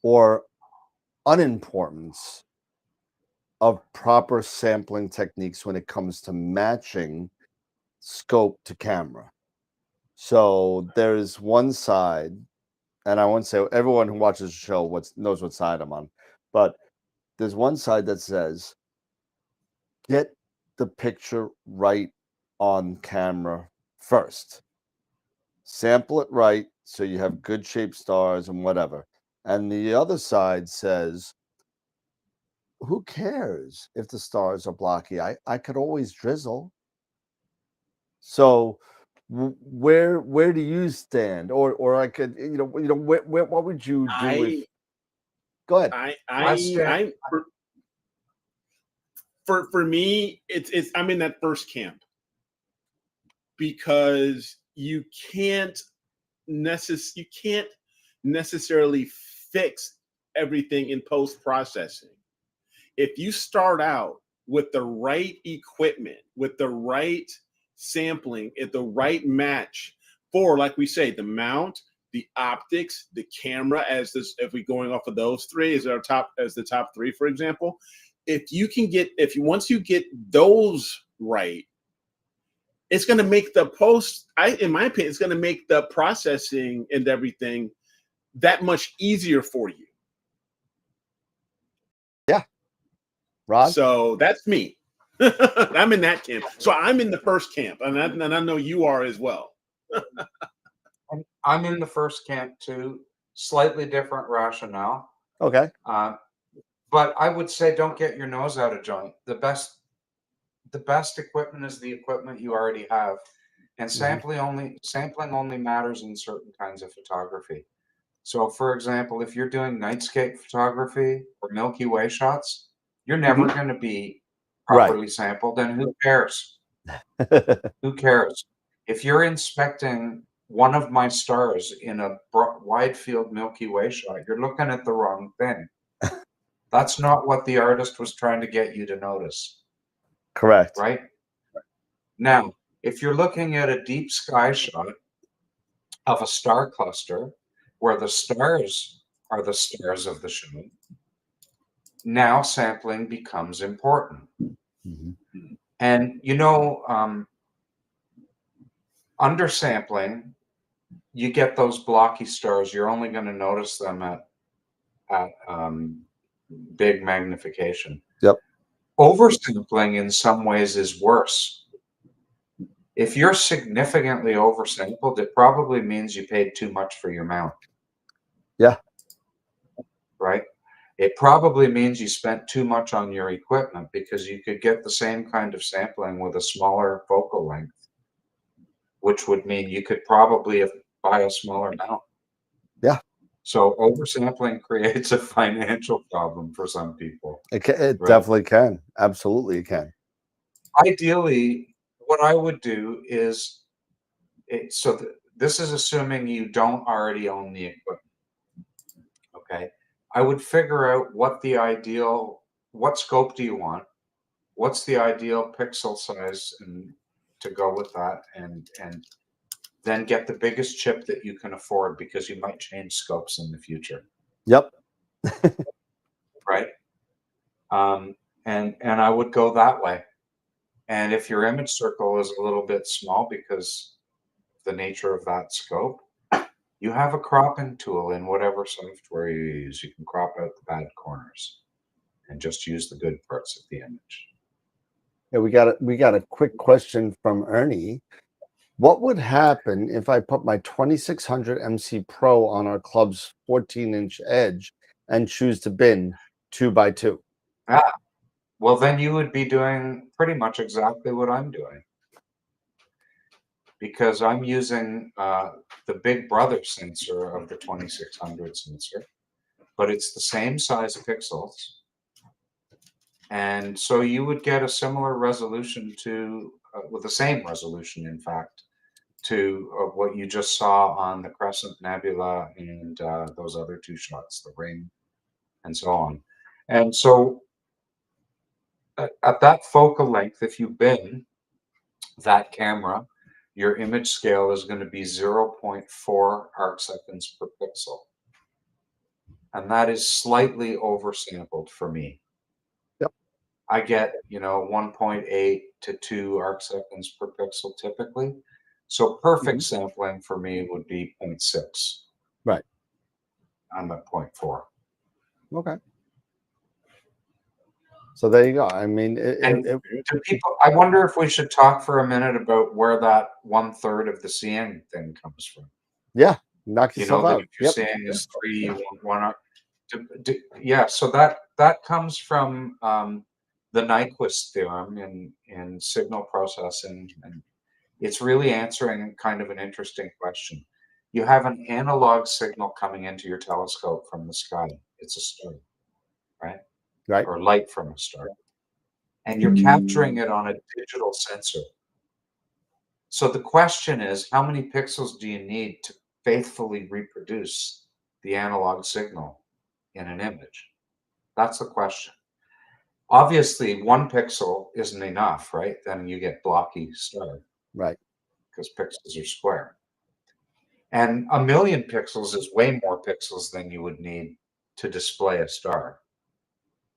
or unimportance of proper sampling techniques when it comes to matching scope to camera. So there's one side, and I won't say everyone who watches the show knows what side I'm on, but there's one side that says, get the picture right on camera first. Sample it right so you have good shaped stars and whatever. And the other side says, who cares if the stars are blocky? I could always drizzle. So where do you stand? Or I could, what would you do if go ahead. For me, it's I'm in that first camp, because you can't necessarily fix everything in post-processing. If you start out with the right equipment, with the right sampling, at the right match for, like we say, the mount, the optics, the camera, if we going off of those three as the top three, for example, once you get those right, it's going to make the in my opinion, it's going to make the processing and everything that much easier for you. Yeah. Rod? So that's me. I'm in that camp. So I'm in the first camp, and I know you are as well. I'm in the first camp too. Slightly different rationale. Okay. But I would say don't get your nose out of joint. The best equipment is the equipment you already have. And sampling only matters in certain kinds of photography. So for example, if you're doing nightscape photography or Milky Way shots, you're never going to be properly sampled, and who cares? Who cares? If you're inspecting one of my stars in a wide field Milky Way shot, you're looking at the wrong thing. That's not what the artist was trying to get you to notice. Correct. Right? Now, if you're looking at a deep sky shot of a star cluster where the stars are the stars of the show, now sampling becomes important. And undersampling, you get those blocky stars. You're only going to notice them at big magnification. Yep. Oversampling in some ways is worse. If you're significantly oversampled, it probably means you paid too much for your mount. Yeah. Right? It probably means you spent too much on your equipment, because you could get the same kind of sampling with a smaller focal length, which would mean you could probably buy a smaller mount. Yeah. So oversampling creates a financial problem for some people. It definitely can. Absolutely, it can. Ideally, what I would do is, this is assuming you don't already own the equipment. Okay. I would figure out what scope do you want? What's the ideal pixel size and to go with that, and then get the biggest chip that you can afford, because you might change scopes in the future. Yep. Right. And I would go that way. And if your image circle is a little bit small because of the nature of that scope, you have a cropping tool in whatever software you use. You can crop out the bad corners and just use the good parts of the image. Yeah, we got a quick question from Ernie. What would happen if I put my 2600 MC Pro on our club's 14-inch edge and choose to bin 2x2? Well, then you would be doing pretty much exactly what I'm doing, because I'm using the Big Brother sensor of the 2600 sensor, but it's the same size pixels. And so you would get a similar resolution with the same resolution, in fact, to what you just saw on the Crescent Nebula and those other two shots, the ring and so on. And so at that focal length, if you bin that camera, your image scale is going to be 0.4 arc seconds per pixel. And that is slightly oversampled for me. Yep. I get, 1.8 to 2 arc seconds per pixel typically. So perfect sampling for me would be 0.6. Right. I'm at 0.4. Okay. So there you go. I mean, To people, I wonder if we should talk for a minute about where that 1/3 of the seeing thing comes from. yeah, knock yourself That out. if you're seeing is 3, you want 1 arc. Yeah, so that comes from the Nyquist theorem in signal processing, and it's really answering kind of an interesting question. You have an analog signal coming into your telescope from the sky. It's a star, right? Right. Or light from a star. And you're capturing it on a digital sensor. So the question is, how many pixels do you need to faithfully reproduce the analog signal in an image? That's the question. Obviously, 1 pixel isn't enough, right? Then you get blocky star. Right. Because pixels are square. And 1,000,000 pixels is way more pixels than you would need to display a star.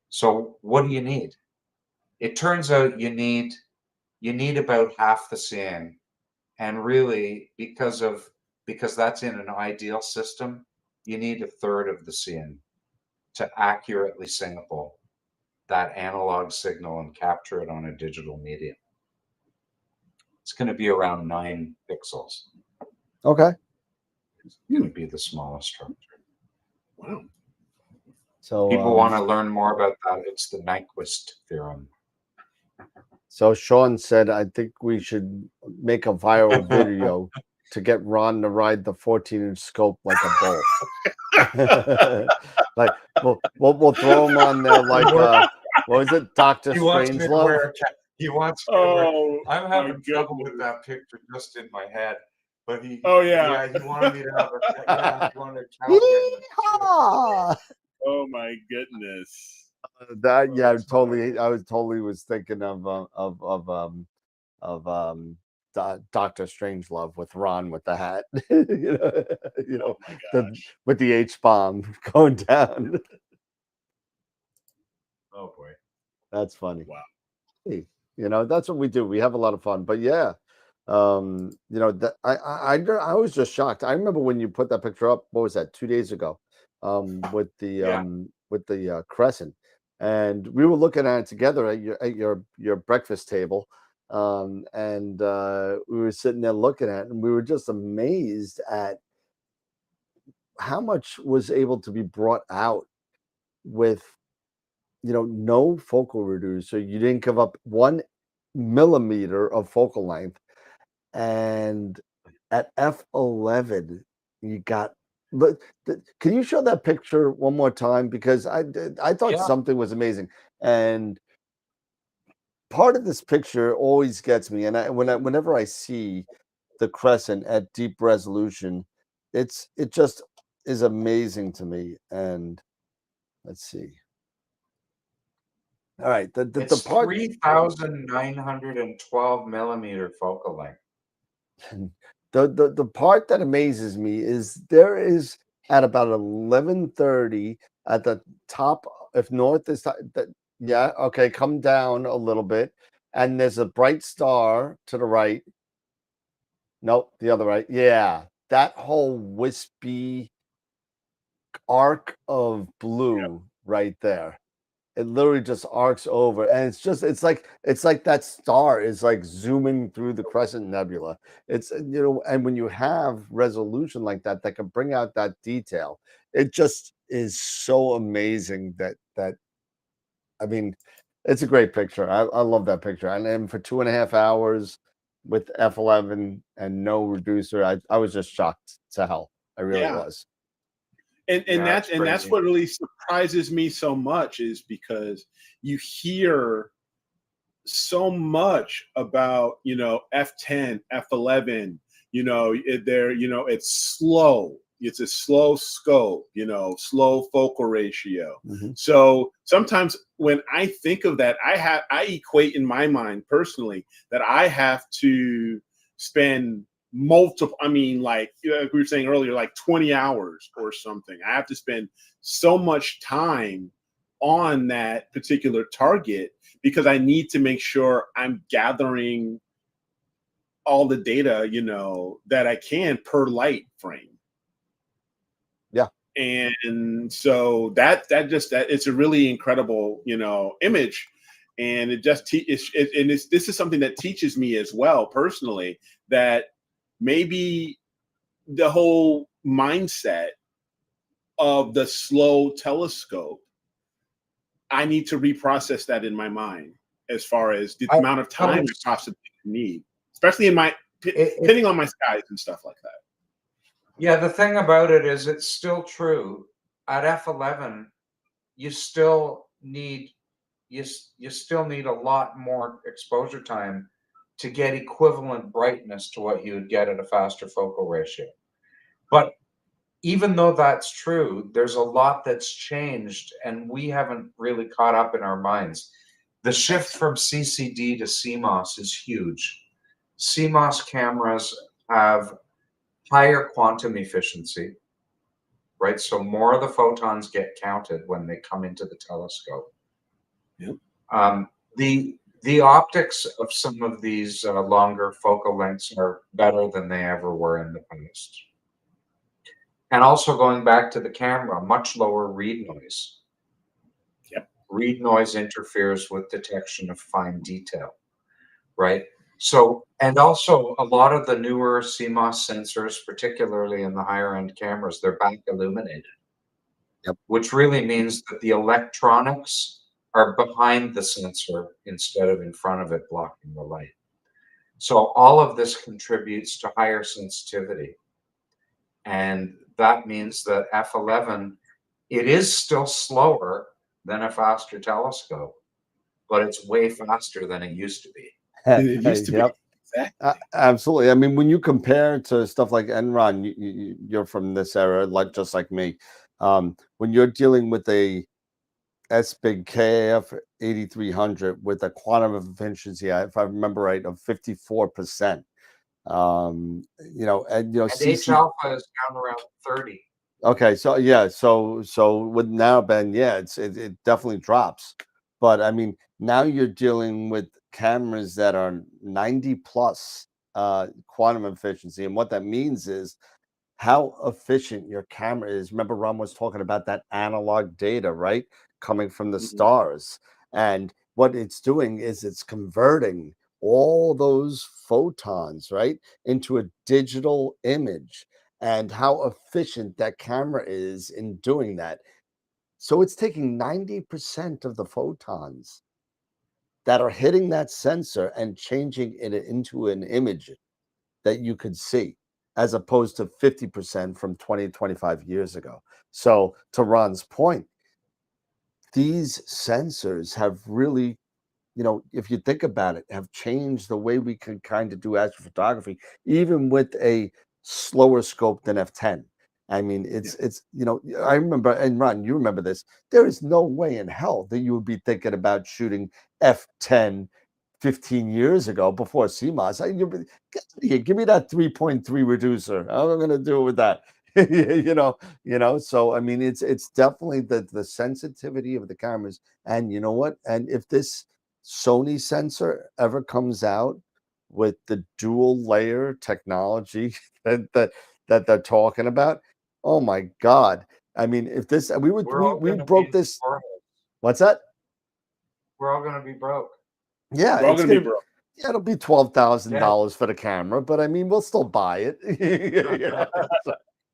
So what do you need? It turns out you need about half the seeing. And really, because that's in an ideal system, you need 1/3 of the seeing to accurately sample that analog signal and capture it on a digital medium. It's going to be around 9 pixels. Okay. It's going to be the smallest structure. Wow. So People want to learn more about that. It's the Nyquist theorem. So Sean said, I think we should make a viral video to get Ron to ride the 14-inch scope like a bull. Like we'll throw him on there like what was it, Dr. Strangelove? He wants me Oh, to wear. I'm having my trouble with goodness. that picture just in my head. But he Oh, yeah. he wanted me to have he wanted a cowboy. Yeehaw! Oh my goodness. That yeah, that's totally. I was totally thinking of Dr. Strangelove with Ron with the hat, Oh my gosh. with the H bomb going down. Oh boy, That's funny. Wow. Hey, that's what we do. We have a lot of fun. But yeah, that I was just shocked. I remember when you put that picture up. What was that? 2 days ago, with the crescent, and we were looking at it together at your breakfast table. And we were sitting there looking at it, and we were just amazed at how much was able to be brought out with no focal reducer. You didn't give up 1 millimeter of focal length, and at f11 you got. But can you show that picture one more time, because I thought something was amazing, and part of this picture always gets me, and whenever I see the crescent at deep resolution, it just is amazing to me. And let's see. All right, the it's part 3,912 millimeter focal length. the part that amazes me is there is at about 11:30 at the top, if north is yeah, okay, come down a little bit, and there's a bright star to the right. Nope, the other right. Yeah, that whole wispy arc of blue right there. It literally just arcs over, and it's like that star is like zooming through the Crescent Nebula. It's and when you have resolution like that can bring out that detail, it just is so amazing that I mean, it's a great picture. I love that picture. And then for 2.5 hours with f11 and no reducer, I was just shocked to hell. I really was. And that's what really surprises me so much, is because you hear so much about f10, f11, it's slow, It's a slow scope, you know, slow focal ratio. Mhm. So sometimes when I think of that, I equate in my mind personally that I have to spend multiple, I mean, like, you know, we were saying earlier, like 20 hours or something. I have to spend so much time on that particular target because I need to make sure I'm gathering all the data, you know, that I can per light frame. Yeah. And so that it's a really incredible, you know, image. And it just this is something that teaches me as well personally, that maybe the whole mindset of the slow telescope, I need to reprocess that in my mind as far as the I, amount of time I possibly need, especially in my pinning on my skies and stuff like that. yeah, the thing about it is it's still true. At f11, you still need you still need a lot more exposure time to get equivalent brightness to what you would get at a faster focal ratio. But even though that's true, there's a lot that's changed, and we haven't really caught up in our minds. The shift from CCD to CMOS is huge. CMOS cameras have higher quantum efficiency, right? So more of the photons get counted when they come into the telescope. Yep. The optics of some of these longer focal lengths are better than they ever were in the past. And also going back to the camera, much lower read noise. Yep. Read noise interferes with detection of fine detail, right? So, and also a lot of the newer CMOS sensors, particularly in the higher end cameras, they're back illuminated. Yep. Which really means that the electronics are behind the sensor instead of in front of it blocking the light. So all of this contributes to higher sensitivity. And that means that f11, it is still slower than a faster telescope, but it's way faster than it used to be. It used to be. Yep. Exactly. Absolutely. I mean, when you compare to stuff like Enron, you're from this era, like just like me. When you're dealing with a S-Big KF8300 with a quantum of efficiency, if I remember right, of 54%. You know, and And H alpha is down around 30. Okay, so yeah, so with now Ben, yeah, it definitely drops. But I mean, now you're dealing with cameras that are 90 plus quantum efficiency, and what that means is how efficient your camera is. Remember, Ron was talking about that analog data, right? Coming from the Mhm. stars. And what it's doing is it's converting all those photons, right, into a digital image, and how efficient that camera is in doing that. So it's taking 90% of the photons that are hitting that sensor and changing it into an image that you could see, as opposed to 50% from 20, 25 years ago. So to Ron's point, these sensors have really, you know, if you think about it, have changed the way we can kind of do astrophotography, even with a slower scope than f10. I mean, it's you know, I remember, and Ron, you remember this. There is no way in hell that you would be thinking about shooting f10 15 years ago before CMOS. Give me that 3.3 reducer. How am I going to do it with that? So I mean, it's definitely the sensitivity of the cameras. And you know what? And if this Sony sensor ever comes out with the dual layer technology that they're talking about, oh my God. I mean, if this We're all we going to be broke in this. Florida. What's that? We're all going to be broke. Yeah, We're all it's going to be gonna broke. yeah, it'll be $12,000 for the camera, but I mean, we'll still buy it.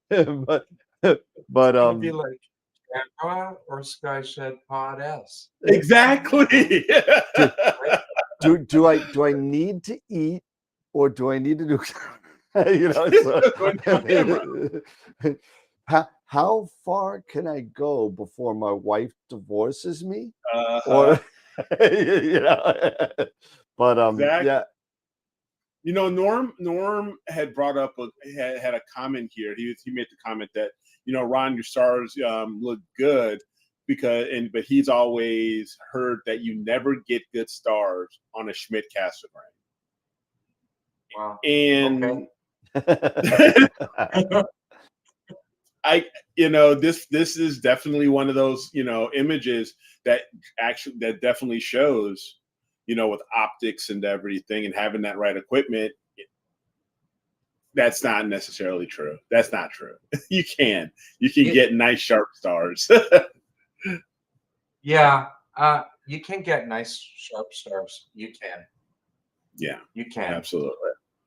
But but It's going to be like Grandpa or Skyshed Pod S. Exactly. do I need to eat, or do I need to do how far can I go before my wife divorces me? Uh-huh. Or but Exactly. yeah. Norm had brought up had a comment here. He made the comment that, Ron, your stars look good but he's always heard that you never get good stars on a Schmidt Cassegrain. Wow. And Okay. this is definitely one of those, images that definitely shows, with optics and everything and having that right equipment. That's not necessarily true. That's not true. You can get nice sharp stars. Yeah, you can get nice sharp stars. You can. Yeah, you can. Absolutely.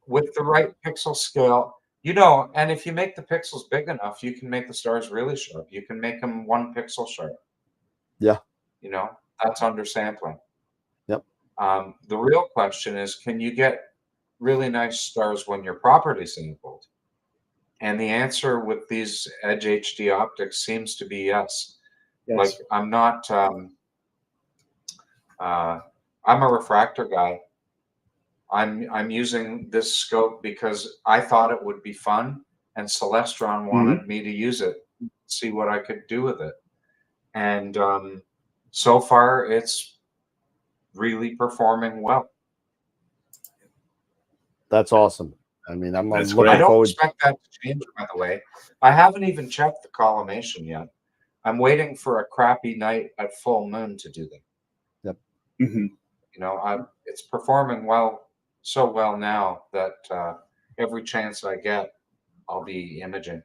With the right pixel scale, and if you make the pixels big enough, you can make the stars really sharp. You can make them 1 pixel sharp. Yeah. That's undersampling. Yep. The real question is, can you get really nice stars when you're properly sampled? And the answer with these Edge HD optics seems to be yes. Like, I'm not, I'm a refractor guy. I'm using this scope because I thought it would be fun, and Celestron wanted me to use it, see what I could do with it. And so far, it's really performing well. That's awesome. I mean, I'm That's looking great. I don't forward. expect that to change, by the way. I haven't even checked the collimation yet. I'm waiting for a crappy night at full moon to do them. Yep. It's performing so well now that every chance I get, I'll be imaging.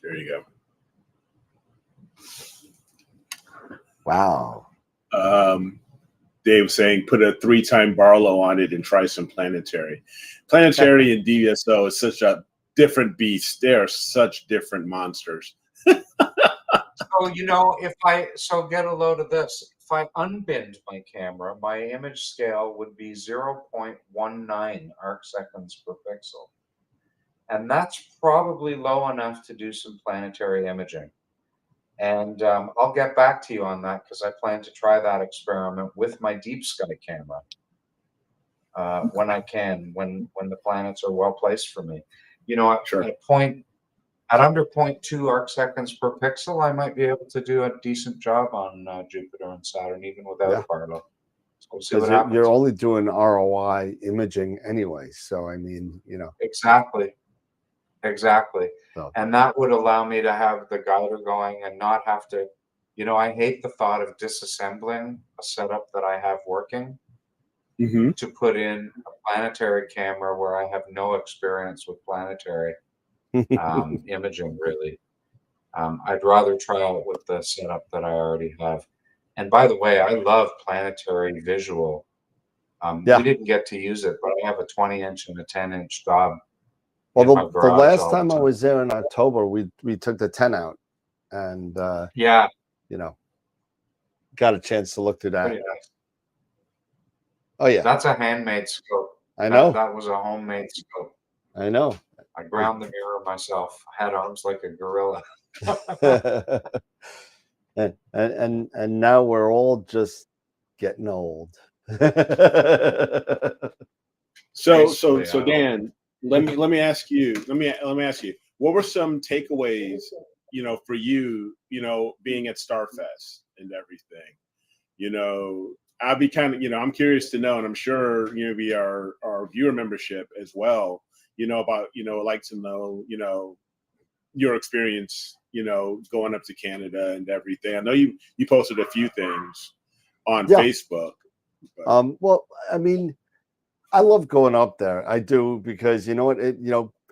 There you go. Wow. Dave was saying, put a 3-time Barlow on it and try some planetary. Planetary and DSO is such a different beast. They are such different monsters. So get a load of this. If I unbind my camera, my image scale would be 0.19 arc seconds per pixel. And that's probably low enough to do some planetary imaging. And I'll get back to you on that because I plan to try that experiment with my deep sky camera when I can, when the planets are well placed for me. At under 0.2 arc seconds per pixel, I might be able to do a decent job on Jupiter and Saturn, even without Barlow. So we'll see what happens. You're only doing ROI imaging anyway. So, I mean, Exactly. So. And that would allow me to have the guider going and not have to, I hate the thought of disassembling a setup that I have working to put in a planetary camera where I have no experience with planetary imaging, really. I'd rather try out with the setup that I already have. And by the way, I love planetary visual. We didn't get to use it, but I have a 20-inch and a 10-inch Dob. Well, the last time I was there in October, we took the 10 out, and got a chance to look through that. Pretty nice. Oh yeah, that's a handmade scope. I know that was a homemade scope. I know. I ground the mirror myself. I had arms like a gorilla. and now we're all just getting old. So Dan, let me ask you. Let me ask you. What were some takeaways, for you, being at Starfest and everything? I'd be kind of, I'm curious to know, and I'm sure be our viewer membership as well. About like to know, your experience, going up to Canada and everything. I know you posted a few things on Facebook. But. Well, I mean, I love going up there. I do, because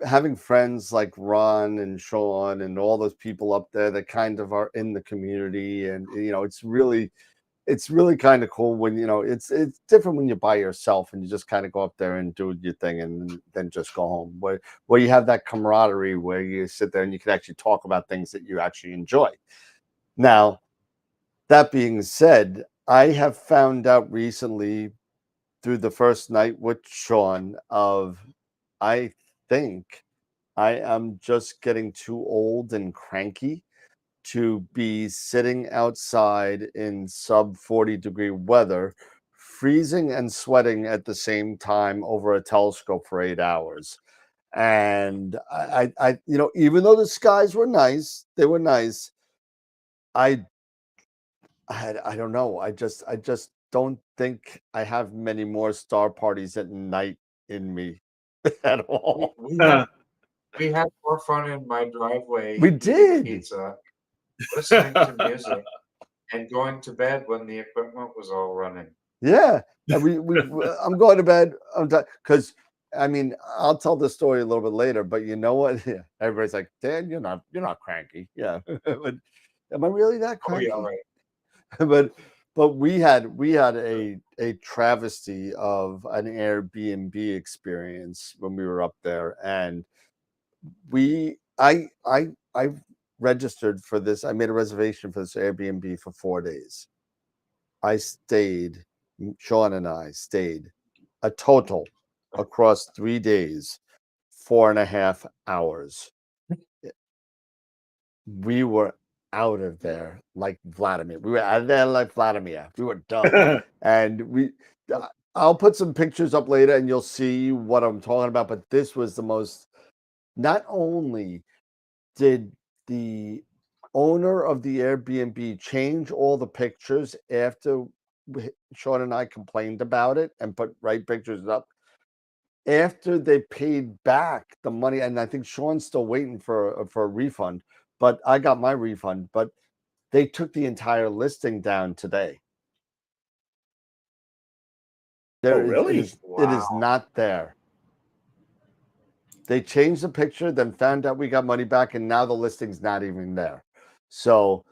having friends like Ron and Sean and all those people up there that kind of are in the community, and it's really kind of cool when it's different when you're by yourself and you just kind of go up there and do your thing and then just go home. Where you have that camaraderie where you sit there and you can actually talk about things that you actually enjoy. Now, that being said, I have found out recently through the first night with Sean I think I am just getting too old and cranky to be sitting outside in sub 40-degree weather freezing and sweating at the same time over a telescope for 8 hours. And I even though the skies were nice, they were nice. I don't know. I just don't think I have many more star parties at night in me at all. We had more fun in my driveway We eating did. pizza, listening to music, and going to bed when the equipment was all running. Yeah, and I'm going to bed. I'm done because I mean I'll tell the story a little bit later. But you know what? Yeah, everybody's like, Dan, you're not cranky. Yeah, but am I really that Oh cranky? yeah, right. but we had a travesty of an Airbnb experience when we were up there, and I registered for this. I made a reservation for this Airbnb for 4 days. Sean and I stayed a total across 3 days, 4.5 hours. We were out of there like Vladimir. We were out of there like Vladimir. We were done. And I'll put some pictures up later and you'll see what I'm talking about. But this was the most, not only did the owner of the Airbnb change all the pictures after Sean and I complained about it and put right pictures up, after they paid back the money, and I think Sean's still waiting for a refund, but I got my refund. But they took the entire listing down today. Really? It is not there. They changed the picture, then found out we got money back, and now the listing's not even there. So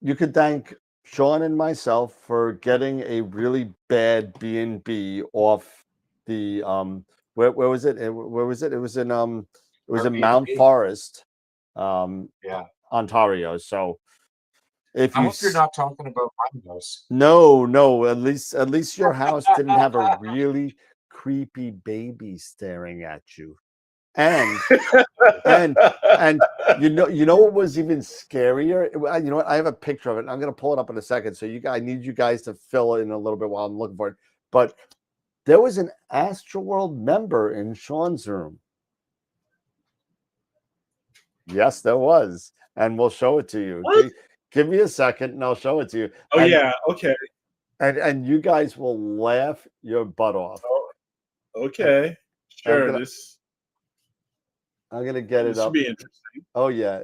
you could thank Sean and myself for getting a really bad B&B off the where was it? Where was it? It was in Mount Airbnb. Forest, Yeah. Ontario. So if I you hope you're not talking about my house. no, at least your house didn't have a really creepy baby staring at you. And you know what was even scarier? You know what? I have a picture of it. I'm going to pull it up in a second. So I need you guys to fill in a little bit while I'm looking for it. But there was an Astroworld member in Sean's room. Yes, there was, and we'll show it to you. What? Give me a second, and I'll show it to you. Oh yeah, okay. And you guys will laugh your butt off. Oh, okay, sure. I'm gonna get it This up. should be interesting. Oh yeah.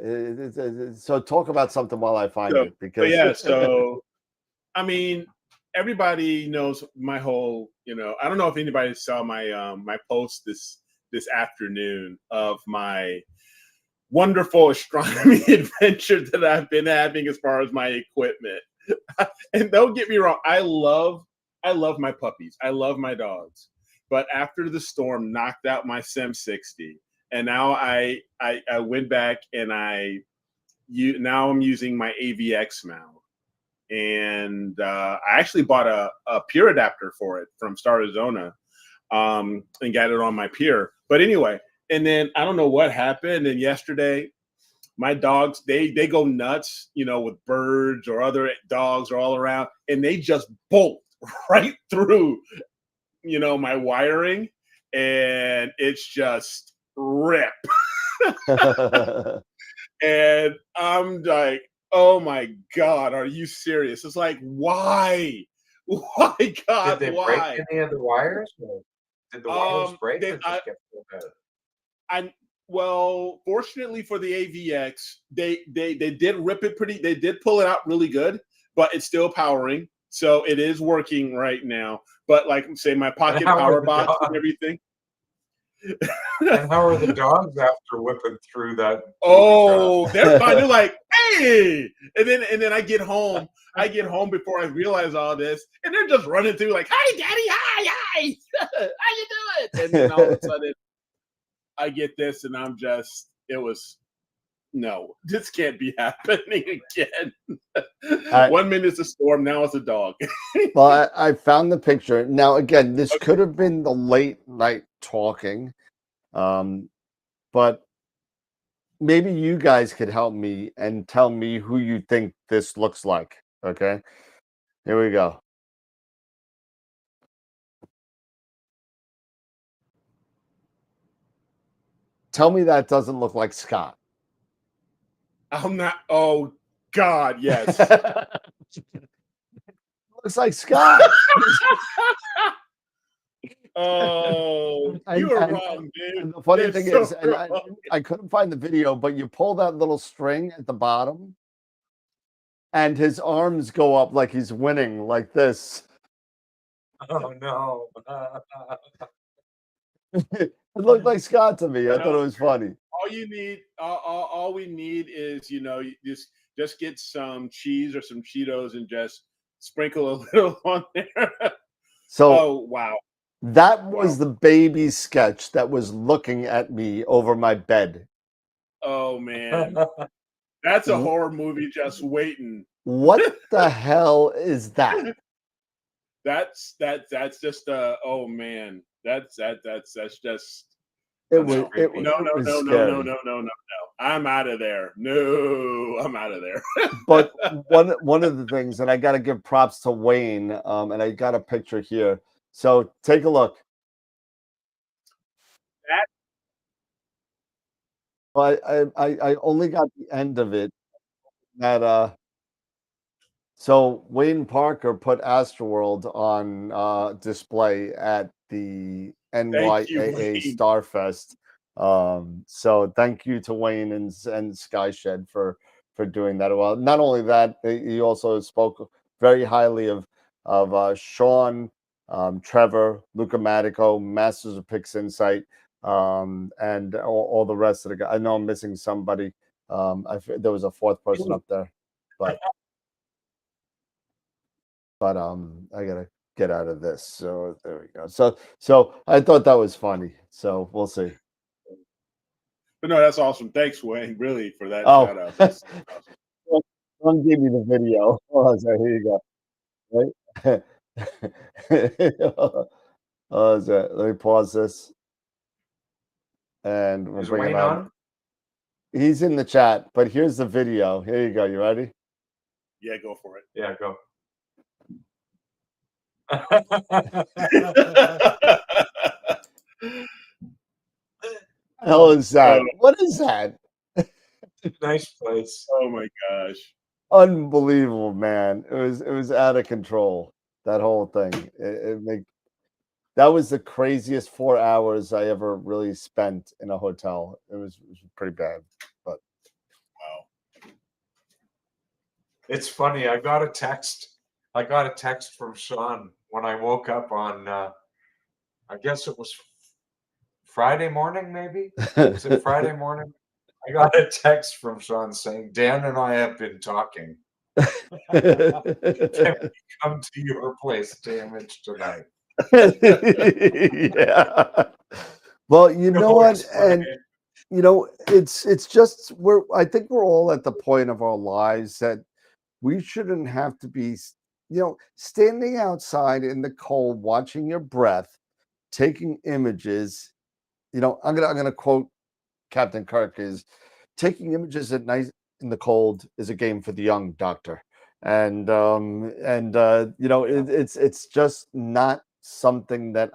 So talk about something while I find it, because So I mean, everybody knows my whole. I don't know if anybody saw my my post this afternoon of my wonderful astronomy adventure that I've been having as far as my equipment. And don't get me wrong, I love my puppies. I love my dogs. But after the storm knocked out my Sim 60, and now I went back and now I'm using my AVX mount. And I actually bought a Pure adapter for it from Star Arizona, and got it on my Pure. But anyway, and then I don't know what happened. And yesterday, my dogs, they go nuts, with birds or other dogs are all around, and they just bolt right through, my wiring, and it's just rip. And I'm like, oh my God, are you serious? It's like, why? Why, God, Did they why? break any of the wires? Or did the wires break They, or just get pulled out? well, fortunately for the AVX, they did rip it they did pull it out really good, but it's still powering. So it is working right now. But like say my pocket power box and everything. And how are the dogs after whipping through that? Oh, they're fine. They're like, hey, and then I get home. I get home before I realize all this, and they're just running through like, "Hi, Daddy! Hi! How you doing?" And then all of a sudden, I get this, and I'm just, no, this can't be happening again. 1 minute it's a storm, now it's a dog. Well, I found the picture. Now, again, this could have been the late night talking, but maybe you guys could help me and tell me who you think this looks like. Okay, here we go. Tell me that doesn't look like Scott. I'm not. Oh God, yes. Looks like Scott. Oh, you were wrong, dude. And the funny That's thing so is, and wrong. I couldn't find the video, but you pull that little string at the bottom, and his arms go up like he's winning, like this. Oh no. It looked like Scott to me. I thought it was funny. All you need, all we need is, you know, just get some cheese or some Cheetos and just sprinkle a little on there. So Oh wow, that was the baby sketch that was looking at me over my bed. oh man, that's a horror movie just waiting. What the hell is that? That's just oh man, that's just It was creepy. no. scary. I'm out of there. No, I'm out of there. But one of the things, and I got to give props to Wayne, and I got a picture here. So take a look. But I only got the end of it. That So Wayne Parker put Astroworld on display at the Thank you, NYAA Wayne. Starfest. So thank you to Wayne and Skyshed for doing that. Well, not only that, he also spoke very highly of Sean, Trevor, Luca Matico, Masters of Pixinsight, and all the rest of the guys. I know I'm missing somebody. There was a fourth person up there, but I gotta get out of this. So there we go. So I thought that was funny. So we'll see. But no, that's awesome. Thanks, Wayne, really, for that Oh, shout out. That's awesome. Don't give me the video. Oh, so here you go. Right. Oh, is that? Let me pause this, and we'll Is bring Wayne him on. on? He's in the chat, but here's the video. Here you go. You ready? Yeah, go for it. Yeah, go. Hell is that? What is that? Nice place. Oh my gosh. Unbelievable, man. It was out of control. That whole thing. That was the craziest 4 hours I ever really spent in a hotel. It was pretty bad, but Wow. It's funny. I got a text from Sean when I woke up on I guess it was Friday morning, maybe? Was it Friday morning? I got a text from Sean saying, Dan and I have been talking. Can we come to your place, Damage, tonight? Yeah. Well, you know what? And you know, it's just I think we're all at the point of our lives that we shouldn't have to be, standing outside in the cold, watching your breath, taking images. I'm gonna quote Captain Kirk: is taking images at night in the cold is a game for the young, Doctor. And it's just not something that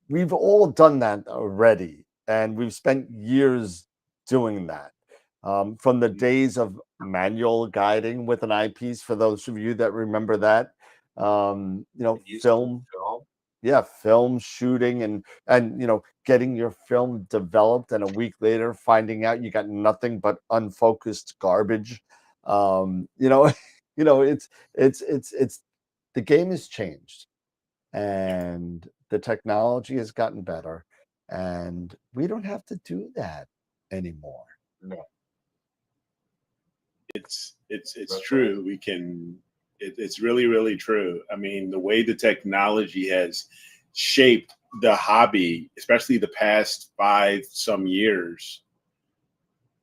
we've all done that already, and we've spent years doing that. From the days of manual guiding with an eyepiece, for those of you that remember that, film, film shooting, and getting your film developed, and a week later finding out you got nothing but unfocused garbage. It's the game has changed, and the technology has gotten better, and we don't have to do that anymore. No. It's true. We can. It's really, really true. I mean, the way the technology has shaped the hobby, especially the past 5 some years,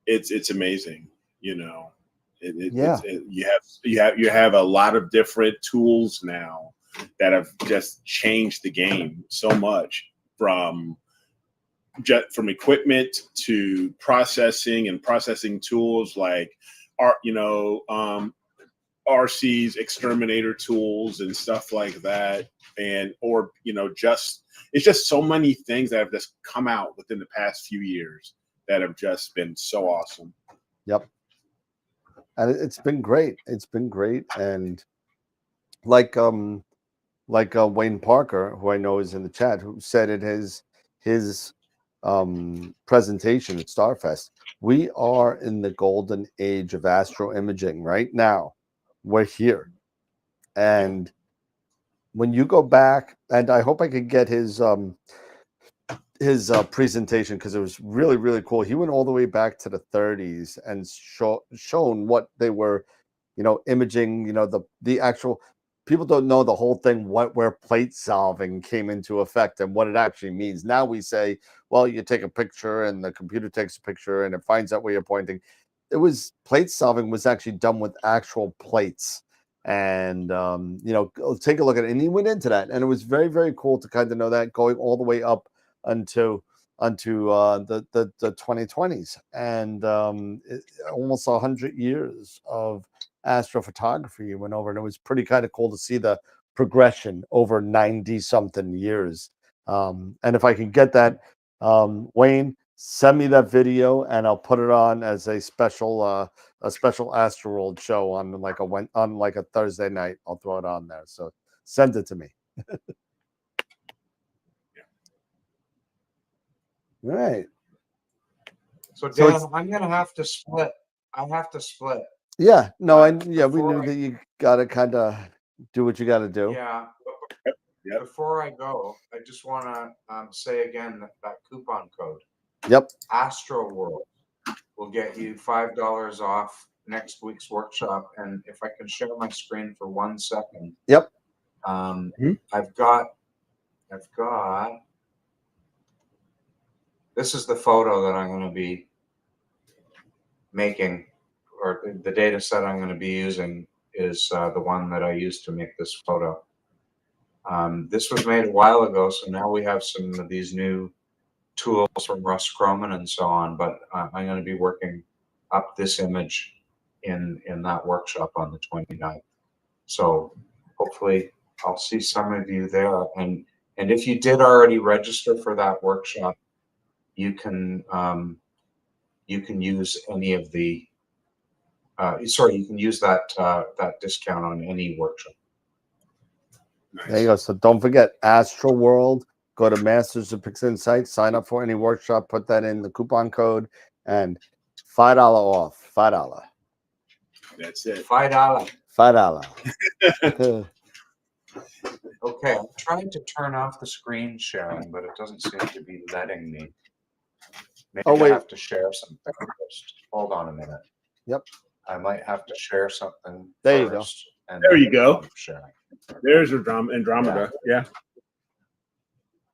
it's amazing. You have a lot of different tools now that have just changed the game so much, from equipment to processing and processing tools like art, RC's exterminator tools and stuff like that, and or just it's just so many things that have just come out within the past few years that have just been so awesome. Yep. And it's been great. It's been great. And like Wayne Parker, who I know is in the chat, who said in his presentation at Starfest, we are in the golden age of astro imaging right now. We're here. And when you go back, and I hope I could get his presentation, because it was really, really cool. He went all the way back to the 30s and shown what they were, imaging, the actual, people don't know the whole thing, where plate solving came into effect and what it actually means. Now we say, well, you take a picture and the computer takes a picture and it finds out where you're pointing. Plate solving was actually done with actual plates. And take a look at it. And he went into that, and it was very, very cool to kind of know that, going all the way up unto the 2020s, and almost 100 years of astrophotography went over, and it was pretty kind of cool to see the progression over 90 something years. And if I can get that, Wayne, send me that video and I'll put it on as a special Astroworld show on like a Thursday night. I'll throw it on there, so send it to me. Right. So Dan, I'm gonna have to split. I have to split. Yeah. No. We knew that you gotta kind of do what you gotta do. Yeah. Yep. Before I go, I just want to say again that coupon code. Yep. Astroworld will get you $5 off next week's workshop. And if I can share my screen for 1 second. Yep. I've got. This is the photo that I'm going to be making, or the data set I'm going to be using is the one that I used to make this photo. This was made a while ago, so now we have some of these new tools from Russ Croman and so on, but I'm going to be working up this image in that workshop on the 29th. So hopefully I'll see some of you there. And if you did already register for that workshop, you can use any of the you can use that discount on any workshop. Nice. There you go. So don't forget Astroworld. Go to Masters of Pixinsight, sign up for any workshop, put that in the coupon code, and $5 off. $5. That's it. $5. $5. Okay, I'm trying to turn off the screen sharing, but it doesn't seem to be letting me. Maybe Oh, wait. I have to share something first. Hold on a minute. Yep. I might have to share something. There first, you go. And there you go. Sharing. There's Andromeda. Yeah.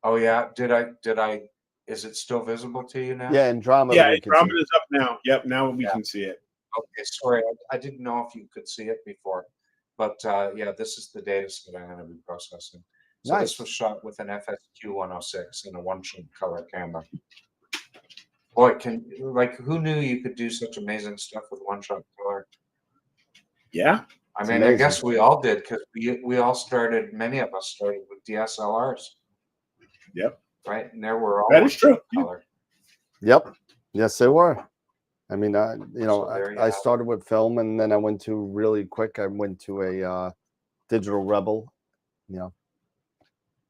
Oh yeah. Did I? Is it still visible to you now? Yeah, Andromeda. Yeah, Andromeda's up now. Yep. Now we can see it. Okay. Sorry, I didn't know if you could see it before, but yeah, this is the data set I'm going to be processing. So Nice. This was shot with an FSQ 106 and a 1-shot color camera. Boy, who knew you could do such amazing stuff with 1-shot color? Yeah. I mean, I guess we all did, because we all started. Many of us started with DSLRs. Yep. Right, and there were all that is true. Color. Yep. Yes, they were. I mean, So I started with film, and then I went to a digital Rebel.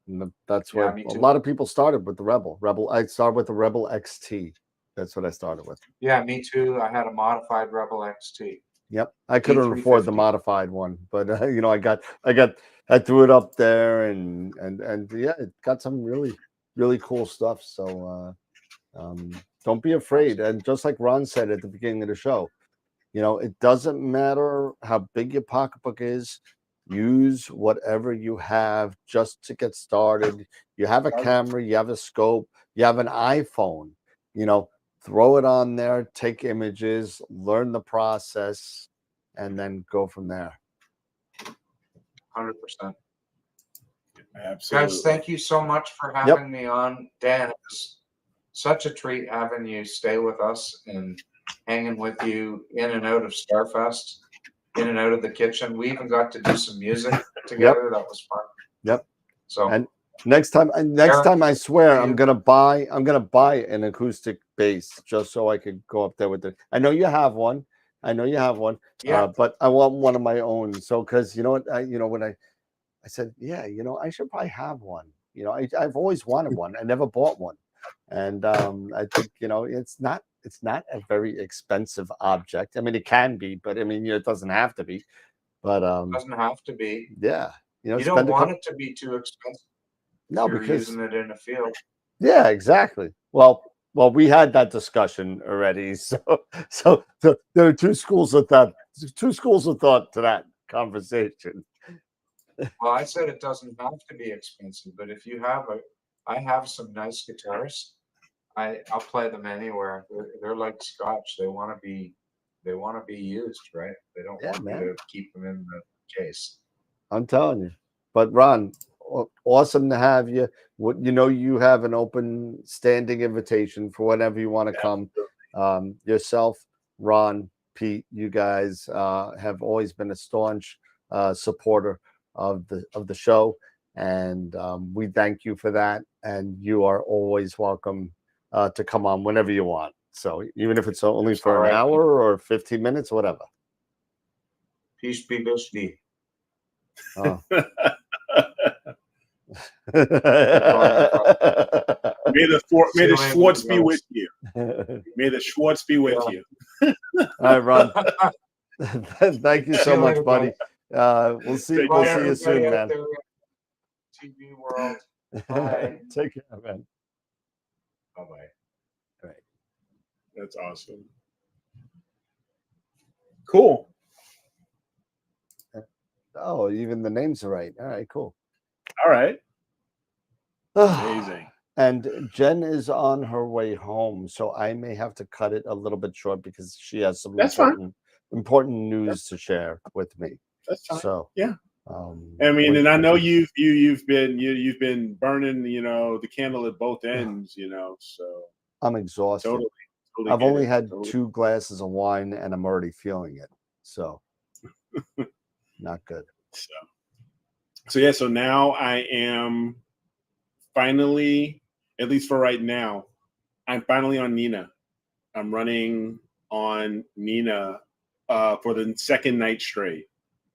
And that's where a lot of people started with the Rebel. I started with the Rebel XT. That's what I started with. Yeah, me too. I had a modified Rebel XT. Yep, I couldn't afford the modified one, but I threw it up there, and yeah, it got some really, really cool stuff. So don't be afraid. And just like Ron said at the beginning of the show, it doesn't matter how big your pocketbook is. Use whatever you have just to get started. You have a camera, you have a scope, you have an iPhone, throw it on there, take images, learn the process, and then go from there. 100%. Absolutely. Guys, thank you so much for having me on. Dan, it's such a treat having you stay with us and hanging with you in and out of Starfest. in and out of the kitchen. We even got to do some music together. That was fun. Yep. So and next time I swear I'm gonna buy an acoustic bass just so I could go up there with it. I know you have one. Yeah. But I want one of my own. So because you know what, when I said, yeah, I should probably have one. I've always wanted one. I never bought one. And I think, it's not a very expensive object. I mean, it can be, but I mean, it doesn't have to be. But Doesn't have to be. yeah, You don't want it to be too expensive. no, You're because using it in a field. yeah, exactly. Well, we had that discussion already. So there are two schools of thought to that conversation. Well, I said it doesn't have to be expensive, but if you have I have some nice guitars. I'll play them anywhere. They're like scotch. They want to be used, right? They don't want me to keep them in the case. I'm telling you. But Ron, awesome to have you. You have an open standing invitation for whenever you want to come. Yourself, Ron, Pete, you guys have always been a staunch supporter of the show, and we thank you for that. And you are always welcome to come on whenever you want. So even if it's only for an hour or 15 minutes, whatever. Peace be with thee. Oh. May the Schwartz be with you. May the Schwartz be with you. All right, Ron. Thank you so much, buddy. We'll see you soon, man. TV world. Bye. Take care, man. Bye-bye. All right. That's awesome. Cool. Oh, even the names are right. All right, cool. All right. Amazing. And Jen is on her way home, so I may have to cut it a little bit short because she has some important news to share with me. That's fine. So yeah. I mean, and I know you've been burning, the candle at both ends, so I'm exhausted. Totally I've only had 2 glasses of wine and I'm already feeling it. So not good. So now I am finally, at least for right now, I'm finally on Nina. I'm running on Nina for the second night straight.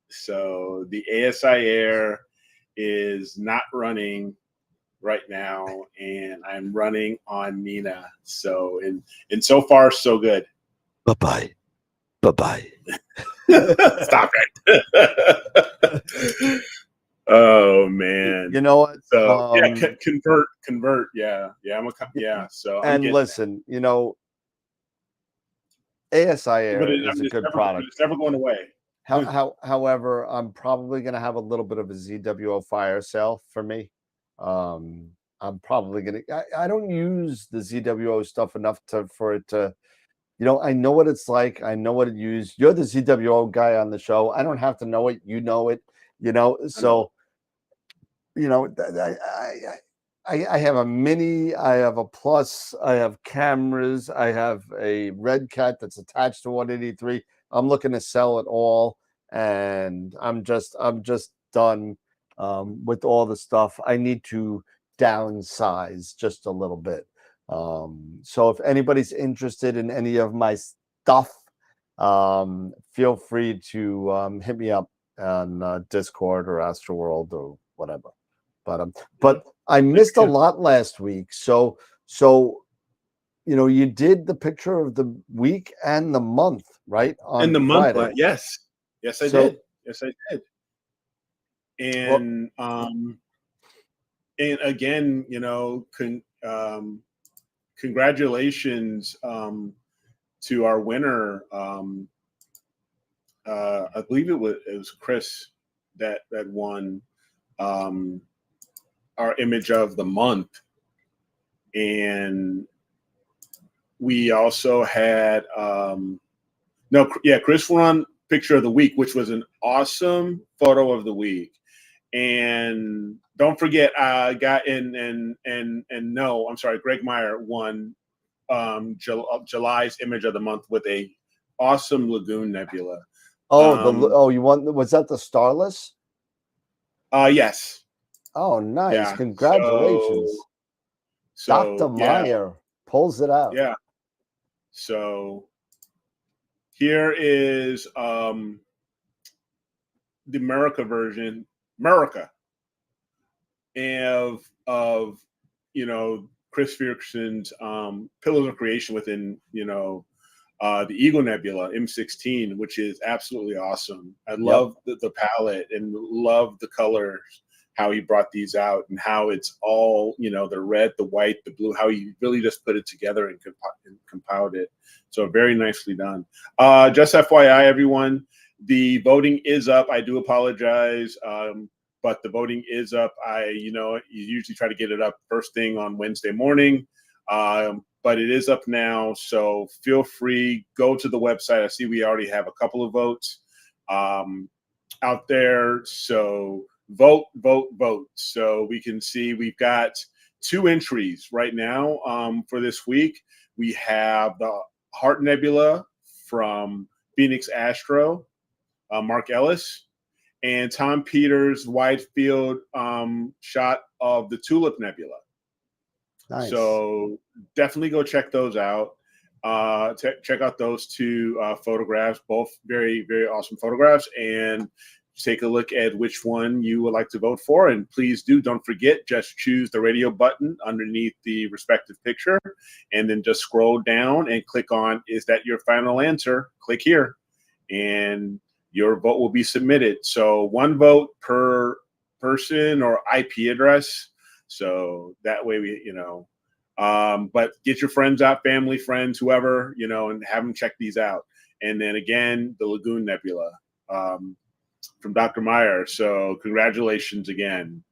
So the ASI Air is not running right now, and I'm running on Nina. So and so far so good. Bye-bye. Stop it. Oh man. You know what? So convert. Yeah. So listen, ASI Air is a good product. It's never going away. However, I'm probably going to have a little bit of a ZWO fire sale for me. I'm probably going to. I don't use the ZWO stuff enough for it to. I know what it's like. I know what it used. You're the ZWO guy on the show. I don't have to know it. You know it. So. I have a Mini, I have a Plus, I have cameras, I have a Red Cat that's attached to 183. I'm looking to sell it all, and I'm just done with all the stuff. I need to downsize just a little bit. So if anybody's interested in any of my stuff, feel free to hit me up on Discord or Astroworld or whatever. But I missed a lot last week. So you did the picture of the week and the month, right? On the month, yes, I did. And and again, congratulations to our winner. I believe it was Chris that won our image of the month. And we also had Chris won picture of the week, which was an awesome photo of the week. And don't forget, Greg Meyer won July's image of the month with a awesome Lagoon Nebula. Oh, you want, was that the Starless? Yes. Oh, nice. Yeah. Congratulations. So Dr. Meyer pulls it out. Yeah. So here is the America version, America, of Chris Ferguson's Pillars of Creation within the Eagle Nebula M16, which is absolutely awesome. I love the palette and love the colors, how he brought these out, and how it's all, the red, the white, the blue, how he really just put it together and compiled it. So very nicely done. Just FYI, everyone, the voting is up. I do apologize. But the voting is up. You usually try to get it up first thing on Wednesday morning. But it is up now, so feel free, go to the website. I see we already have a couple of votes out there, so vote. So we can see we've got 2 entries right now for this week. We have the Heart Nebula from Phoenix Astro, Mark Ellis, and Tom Peters' wide field shot of the Tulip Nebula. Nice. So definitely go check those out. Check out those 2 photographs, both very, very awesome photographs, and take a look at which one you would like to vote for. And please don't forget, just choose the radio button underneath the respective picture, and then just scroll down and click on, is that your final answer? Click here, and your vote will be submitted. So 1 vote per person or IP address. So that way but get your friends out, family, friends, whoever, and have them check these out. And then again, the Lagoon Nebula from Dr. Meyer. So congratulations again.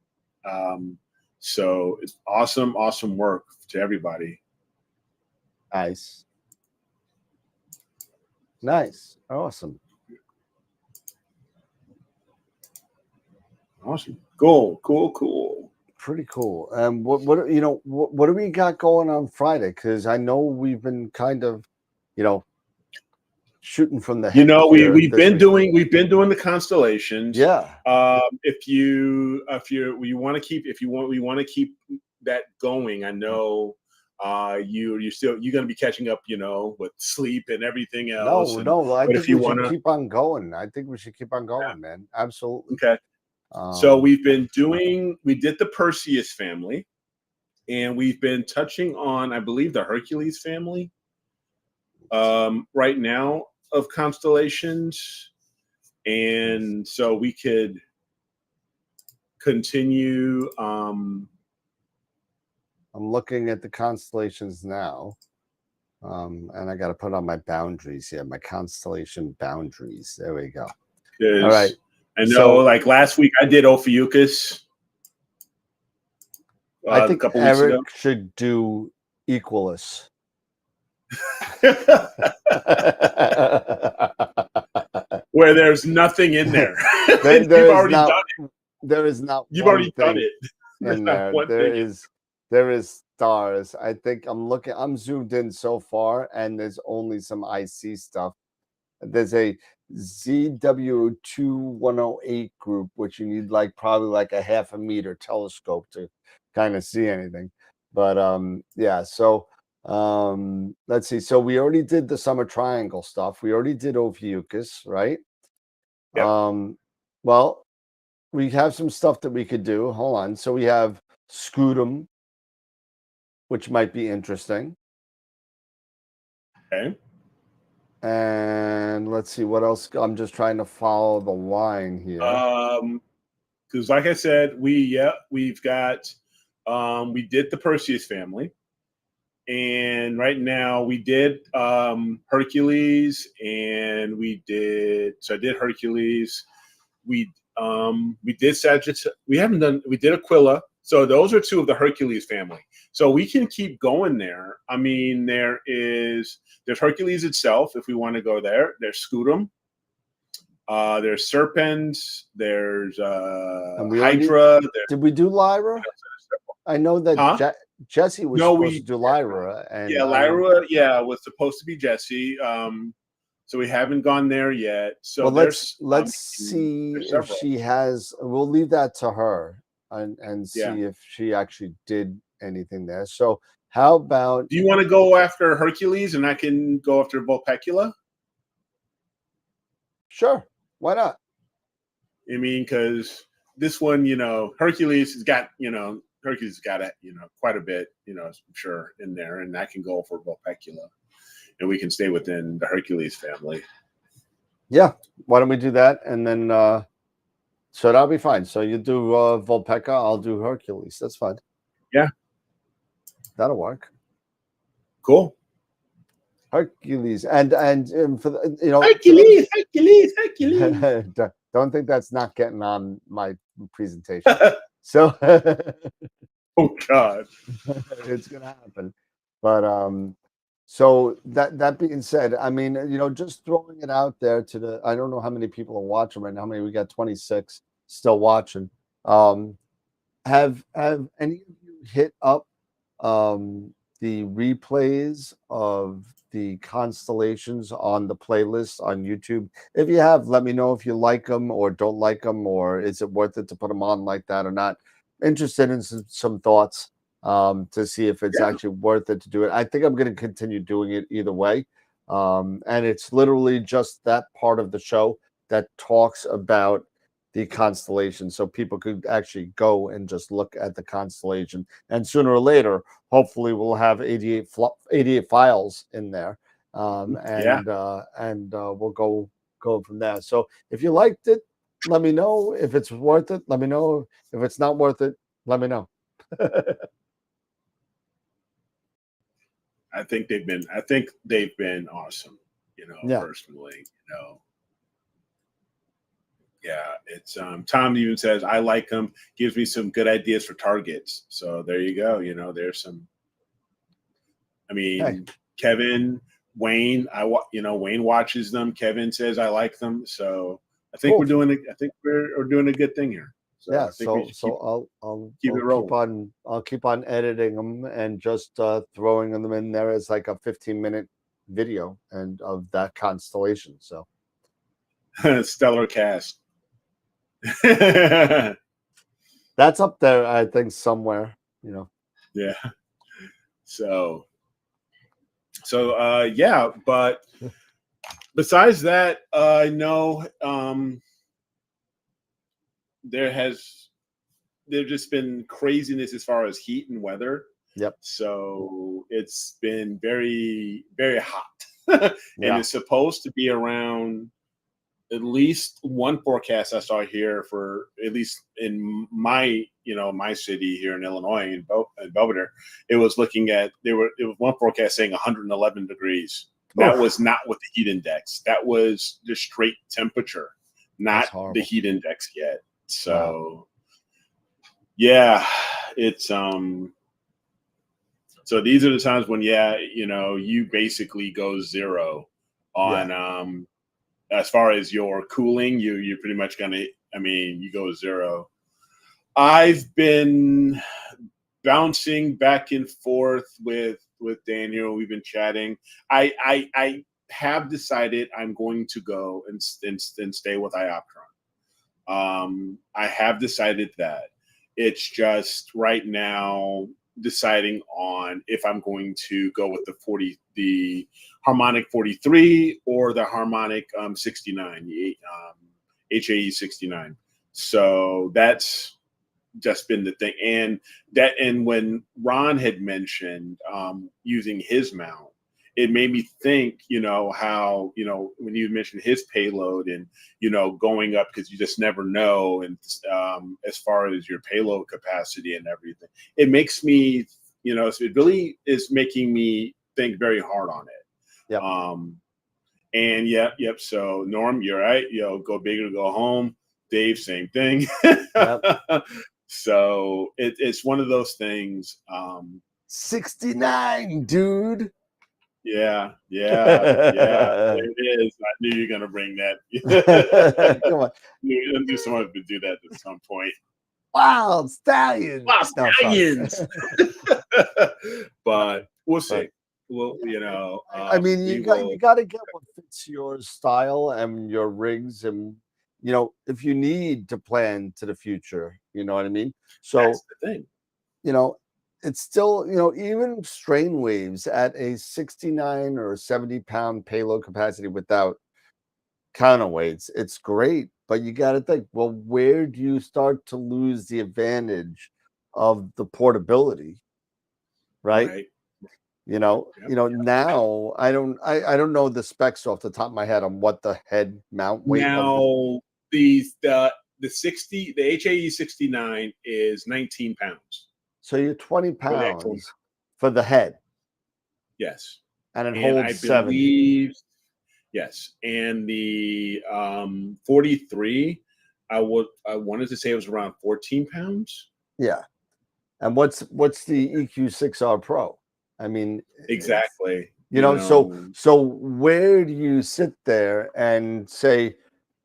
So it's awesome work to everybody. Nice. Awesome. Cool. Pretty cool. What do we got going on Friday? Because I know we've been kind of, shooting from the hip. We've been doing the constellations. Yeah. We want to keep that going. I know you're going to be catching up, with sleep and everything else. No. I think if you we want should to keep on going. I think we should keep on going, man. Absolutely. Okay. So we did the Perseus family, and we've been touching on, I believe, the Hercules family right now of constellations. And so we could continue. I'm looking at the constellations now. And I got to put on my boundaries here, my constellation boundaries. There we go. All right. I know, like last week, I did Ophiuchus. I think a couple weeks ago. should do Equalus. Where there's nothing in there. You've already done it. There is not. You've already done it. In there, there is stars. I think I'm zoomed in so far, and there's only some IC stuff. There's a ZW2108 group, which you need probably like a 0.5 meter telescope to kind of see anything. But so let's see. So we already did the Summer Triangle stuff. We already did Ophiuchus, right? Yep. Well, we have some stuff that we could do. Hold on. So we have Scutum, which might be interesting. Okay. And let's see what else. I'm just trying to follow the line here. Because like I said, we've got we did the Perseus family, and right now we did Hercules, and I did Hercules. We did Sagittarius. We did Aquila. So those are 2 of the Hercules family. So we can keep going there. I mean, there's Hercules itself, if we want to go there. There's Scutum. There's Serpens. There's Hydra. Did we do Lyra? I know that Jesse was supposed to do Lyra. And Lyra, was supposed to be Jesse. So we haven't gone there yet. So well, there's let's see there's if several. she has. We'll leave that to her and see Yeah. if she actually did anything there. So how about? Do you want to go after Hercules and I can go after Vulpecula? Sure, why not? I mean, because this one, Hercules has got, quite a bit, I'm sure in there, and I can go for Vulpecula, and we can stay within the Hercules family. Yeah, why don't we do that? And then so that'll be fine. So you do Vulpecca, I'll do Hercules. That's fine. Yeah, that'll work. Cool. Hercules and for the, Hercules. Don't think that's not getting on my presentation. So oh God, it's gonna happen. But so that being said, I mean, just throwing it out there to the, I don't know how many people are watching right now. How many? We got 26 still watching. Have any of you hit up the replays of the constellations on the playlist on YouTube? If you have, let me know if you like them or don't like them, or is it worth it to put them on like that or not. Interested in some thoughts to see if it's actually worth it to do it. I think I'm going to continue doing it either way. And it's literally just that part of the show that talks about the constellation, so people could actually go and just look at the constellation, and sooner or later hopefully we'll have 88 files in there, and we'll go from there. So if you liked it, let me know. If it's worth it, let me know. If it's not worth it, let me know. I think they've been awesome, personally, Yeah, it's Tom even says I like them, gives me some good ideas for targets. So there you go. There's some. I mean, Kevin, Wayne, Wayne watches them. Kevin says I like them. So I think we're doing it. I think we're doing a good thing here. So yeah. I think I'll keep on editing them and just throwing them in there as like a 15-minute video and of that constellation. So stellar cast. That's up there, I think, somewhere, Yeah. So yeah, but besides that, I know there's just been craziness as far as heat and weather. Yep. So it's been very, very hot. And it's supposed to be around, at least one forecast I saw here for, at least in my city here in Illinois, in Belvedere, it was looking at, it was one forecast saying 111 degrees. That was not with the heat index. That was the straight temperature, not the heat index yet. So yeah, it's so these are the times when you basically go zero on as far as your cooling, you're pretty much you go zero. I've been bouncing back and forth with Daniel. We've been chatting. I have decided I'm going to go and stay with Ioptron. I have decided that. It's just right now deciding on if I'm going to go with the harmonic 43 or the harmonic 69, HAE 69. So that's just been the thing. And when Ron had mentioned using his mount, it made me think, how, when you mentioned his payload and, going up, because you just never know. And as far as your payload capacity and everything, it makes me, it really is making me think very hard on it. Yeah. And yep. So Norm, you're right. Go big or go home. Dave, same thing. So it's one of those things. 69, dude. Yeah. There it is. I knew you were gonna bring that. Come on. I knew someone would do that at some point. Wild stallions. Wild stallions. But we'll see. We'll, you know, I mean, we you will. got to get what fits your style and your rigs, and if you need to plan to the future, you know what I mean. So That's the thing. it's still even strain waves at a 69 or 70-pound payload capacity without counterweights, it's great, but you got to think, well, where do you start to lose the advantage of the portability, right? Right. Now I don't know the specs off the top of my head on what the head mount weight of the. Now the 60 the HAE 69 is 19 pounds So you're 20 for the actual. pounds for the head, Yes, and it and I holds 70. believe yes, and the 43. I wanted to say it was around 14 pounds. Yeah. And what's the EQ6R Pro? I mean, Exactly. so where do you sit there and say,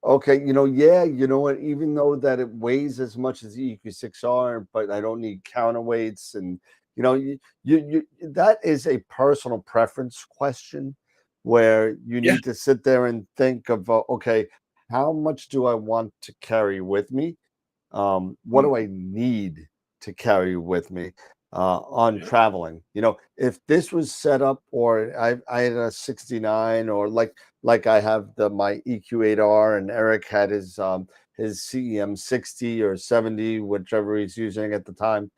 okay, what, even though that it weighs as much as the EQ6R, but I don't need counterweights, and you that is a personal preference question where you Yeah. need to sit there and think of, okay, how much do I want to carry with me? What do I need to carry with me on Yeah. traveling? If this was set up, or I had a 69, or like I have my EQ8R, and Eric had his CEM 60 or 70, whichever he's using at the time.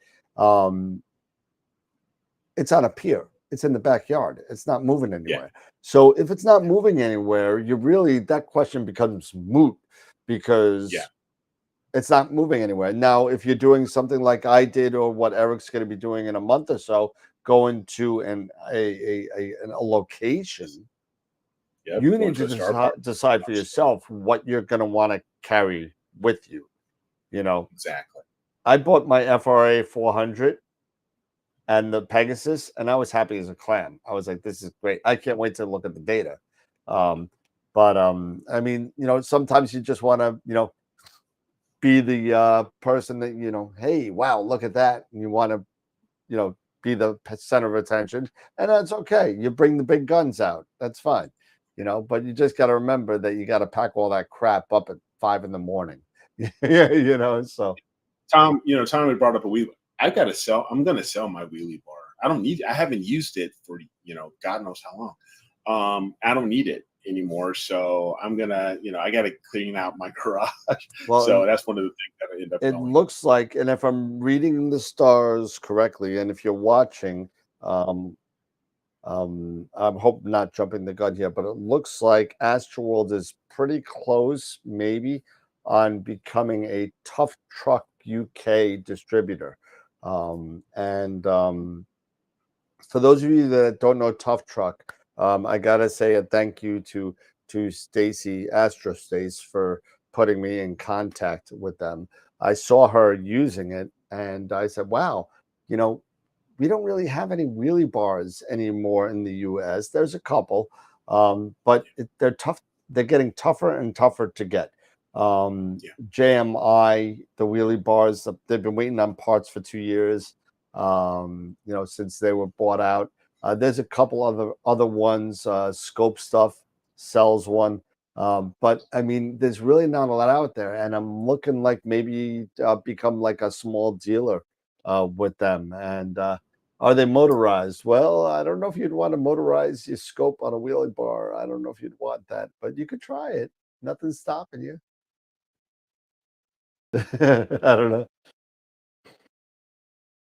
It's on a pier. It's in the backyard. It's not moving anywhere. So if it's not moving anywhere, that question becomes moot, because it's not moving anywhere. Now, if you're doing something like I did, or what Eric's going to be doing in a month or so, going to a location, you need to decide for yourself what you're going to want to carry with you. Exactly. I bought my FRA 400 and the Pegasus, and I was happy as a clam. I was like, this is great. I can't wait to look at the data. But I mean, sometimes you just want to, be the person that, hey, wow, look at that. And you want to, be the center of attention, and that's okay. You bring the big guns out. That's fine. But you just got to remember that you got to pack all that crap up at 5 a.m. Yeah, so Tom had brought up a wheelie. I'm going to sell my wheelie bar. I haven't used it for, God knows how long. I don't need it anymore. So I'm going to, I got to clean out my garage. Well, so that's one of the things that I end up it going. looks like, and if I'm reading the stars correctly, and if you're watching, I'm hope not jumping the gun here, but it looks like Astroworld is pretty close, maybe, on becoming a Tough Truck UK distributor. For those of you that don't know Tough Truck, I gotta say a thank you to Stacy Astrostace for putting me in contact with them. I saw her using it, and I said, wow, we don't really have any wheelie bars anymore in the US. There's a couple, but they're tough. They're getting tougher and tougher to get. JMI, the wheelie bars, they've been waiting on parts for 2 years, since they were bought out. There's a couple other ones. Scope Stuff sells one. But I mean, there's really not a lot out there, and I'm looking like maybe become like a small dealer with them. And are they motorized? Well, I don't know if you'd want to motorize your scope on a wheelie bar. I don't know if you'd want that, but you could try it. Nothing's stopping you. I don't know.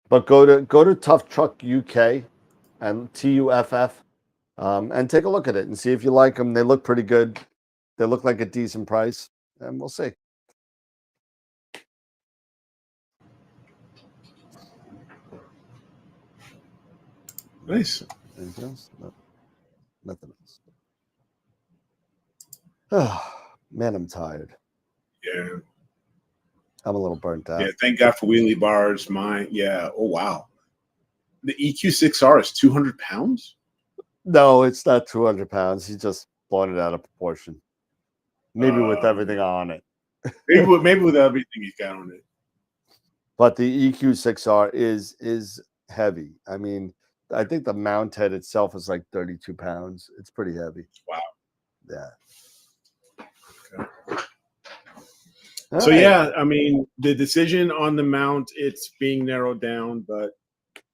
But go to Tough Truck UK and TUFF, and take a look at it and see if you like them. They look pretty good. They look like a decent price, and we'll see. Nice. Anything else? No, nothing else. Oh, man, I'm tired. Yeah. I'm a little burnt out. Yeah. Thank God for wheelie bars. Yeah. Oh, wow. The EQ6R is 200 pounds? No, it's not 200 pounds. He's just blown it out of proportion. Maybe with everything on it. maybe with everything he's got on it. But the EQ6R is heavy. I mean, I think the mount head itself is like 32 pounds. It's pretty heavy. Wow. Yeah. Okay. All So right. yeah, I mean, the decision on the mount, it's being narrowed down, but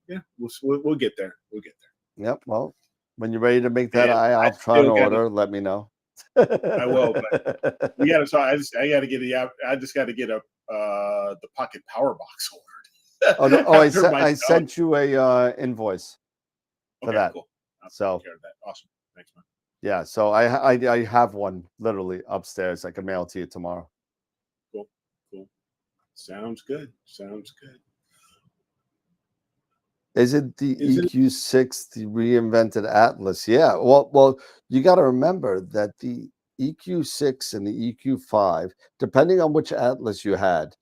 yeah, we'll get there. We'll get there. Yep. Well, when you're ready to make that And I Ioptron still gotta, order, let me know. I will, but we gotta. So I gotta get I just gotta get a the pocket power box ordered. Oh no! Oh, After my I dog- sent you a invoice for Okay, that. cool. I'll So take care of that. Awesome. Thanks, man. yeah, so I have one literally upstairs. I can mail it to you tomorrow. Cool. Cool. Sounds good. Sounds good. Is it the Is it? EQ6, the reinvented Atlas? Yeah. Well, you got to remember that the EQ6 and the EQ5, depending on which Atlas you had,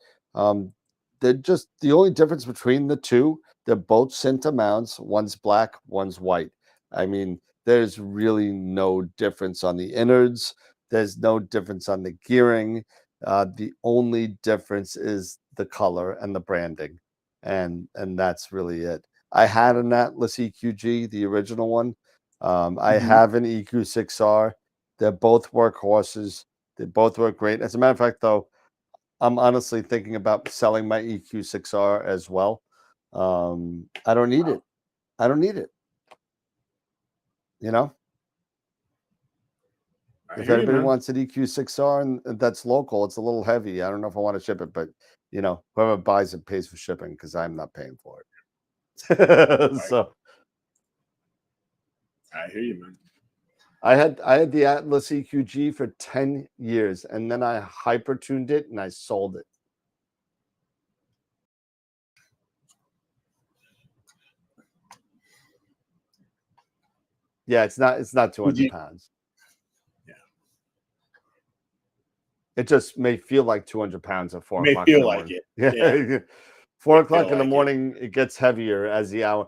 they're just the only difference between the two. They're both center mounts. One's black, one's white. I mean, there's really no difference on the innards. There's no difference on the gearing. The only difference is the color and the branding, and that's really it. I had an Atlas EQG, the original one. I have an EQ6R. They're both workhorses. They both work great. As a matter of fact, though, I'm honestly thinking about selling my EQ6R as well. I don't need it. I don't need it. You know, if anybody wants an EQ6R and that's local, it's a little heavy. I don't know if I want to ship it, but you know, whoever buys it pays for shipping because I'm not paying for it. So I hear you, man. I had the Atlas EQG for 10 years, and then I hyper-tuned it and I sold it. Yeah, it's not 200 pounds. Yeah. It just may feel like 200 pounds at 4 May o'clock in feel the like morning. it. Yeah. 4 May o'clock feel in the like it. morning, it gets heavier as the hour.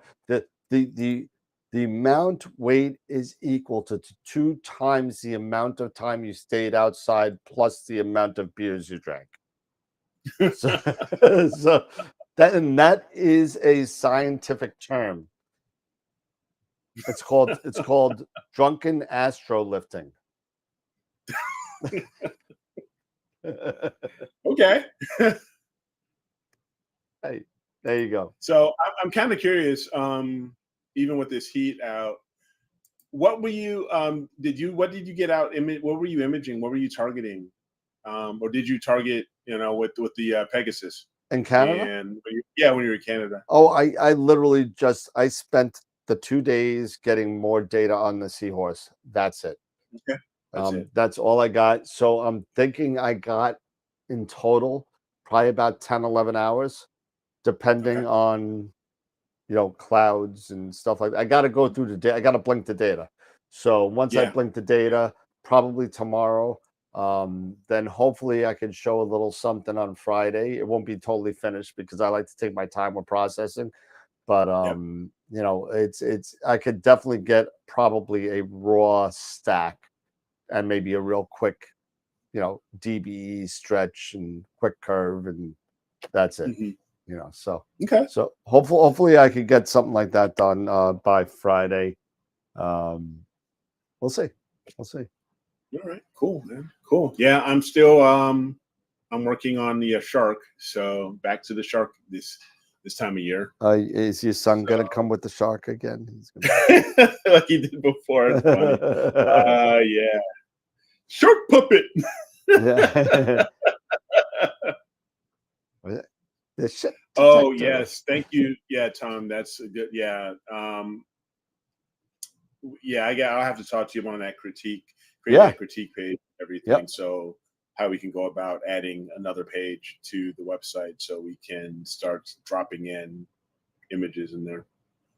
The mount weight is equal to 2 times the amount of time you stayed outside plus the amount of beers you drank. So, so that is a scientific term. It's called drunken astrolifting. Okay. Hey, there you go. So I'm kind of curious, even with this heat out, what were you what did you get out? What were you imaging? What were you targeting? Or did you target, with the Pegasus? In Canada? And when you were in Canada. Oh, I literally I spent the 2 days getting more data on the Seahorse. That's it. Okay. That's it. That's all I got. So I'm thinking I got in total probably about 10, 11 hours, depending on, clouds and stuff like that. I got to go through the data. I got to blink the data. So once I blink the data, probably tomorrow, then hopefully I can show a little something on Friday. It won't be totally finished because I like to take my time with processing. But it's I could definitely get probably a raw stack and maybe a real quick, DBE stretch and quick curve, and that's it. So okay. So hopefully I could get something like that done by Friday. We'll see. We'll see. All right. Cool, man. Cool. Yeah, I'm still I'm working on the shark. So back to the shark this time of year. Is your son gonna come with the shark again? He's gonna... like he did before. It's funny. Yeah. Shark puppet. Yeah. The shit Oh detector. yes, thank you. Yeah, Tom, that's a good. Yeah, I'll have to talk to you on that critique. Create that critique page, everything. Yep. So how we can go about adding another page to the website so we can start dropping in images in there.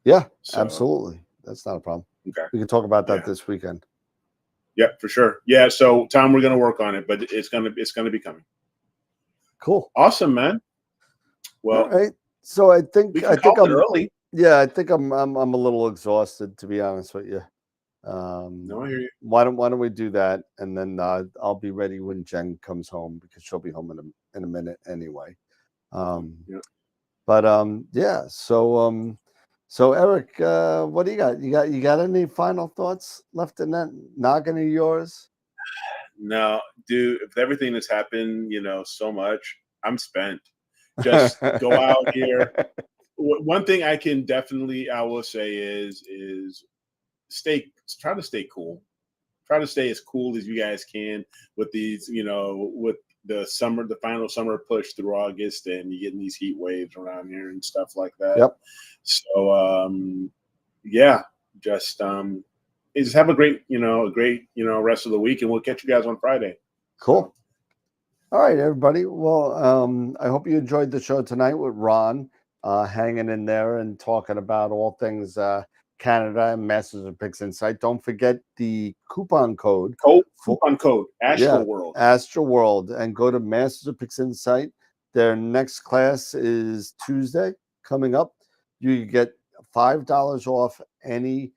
Yeah, absolutely. That's not a problem. Okay, we can talk about that this weekend. Yeah, for sure. Yeah, so Tom, we're gonna work on it, but it's gonna be coming. Cool. Awesome, man. Well, all right. So I think I'm early. Yeah, I think I'm a little exhausted, to be honest with you. No, I hear you. Why don't we do that, and then I'll be ready when Jen comes home because she'll be home in a minute anyway. But yeah. So So Eric, what do you got? You got any final thoughts left in that noggin of yours? No, dude, with everything that's happened, so much, I'm spent. Just go out here. One thing I will say is try to stay cool. Try to stay as cool as you guys can with these, with the final summer push through August, and you getting these heat waves around here and stuff like that. Yep. So, yeah, just have a great, rest of the week, and we'll catch you guys on Friday. Cool. All right, everybody. Well, I hope you enjoyed the show tonight with Ron, hanging in there and talking about all things Canada and Masters of Pixinsight. Don't forget the coupon code. Coupon code Astroworld. Astroworld, and go to Masters of Pixinsight. Their next class is Tuesday coming up. You get $5 off any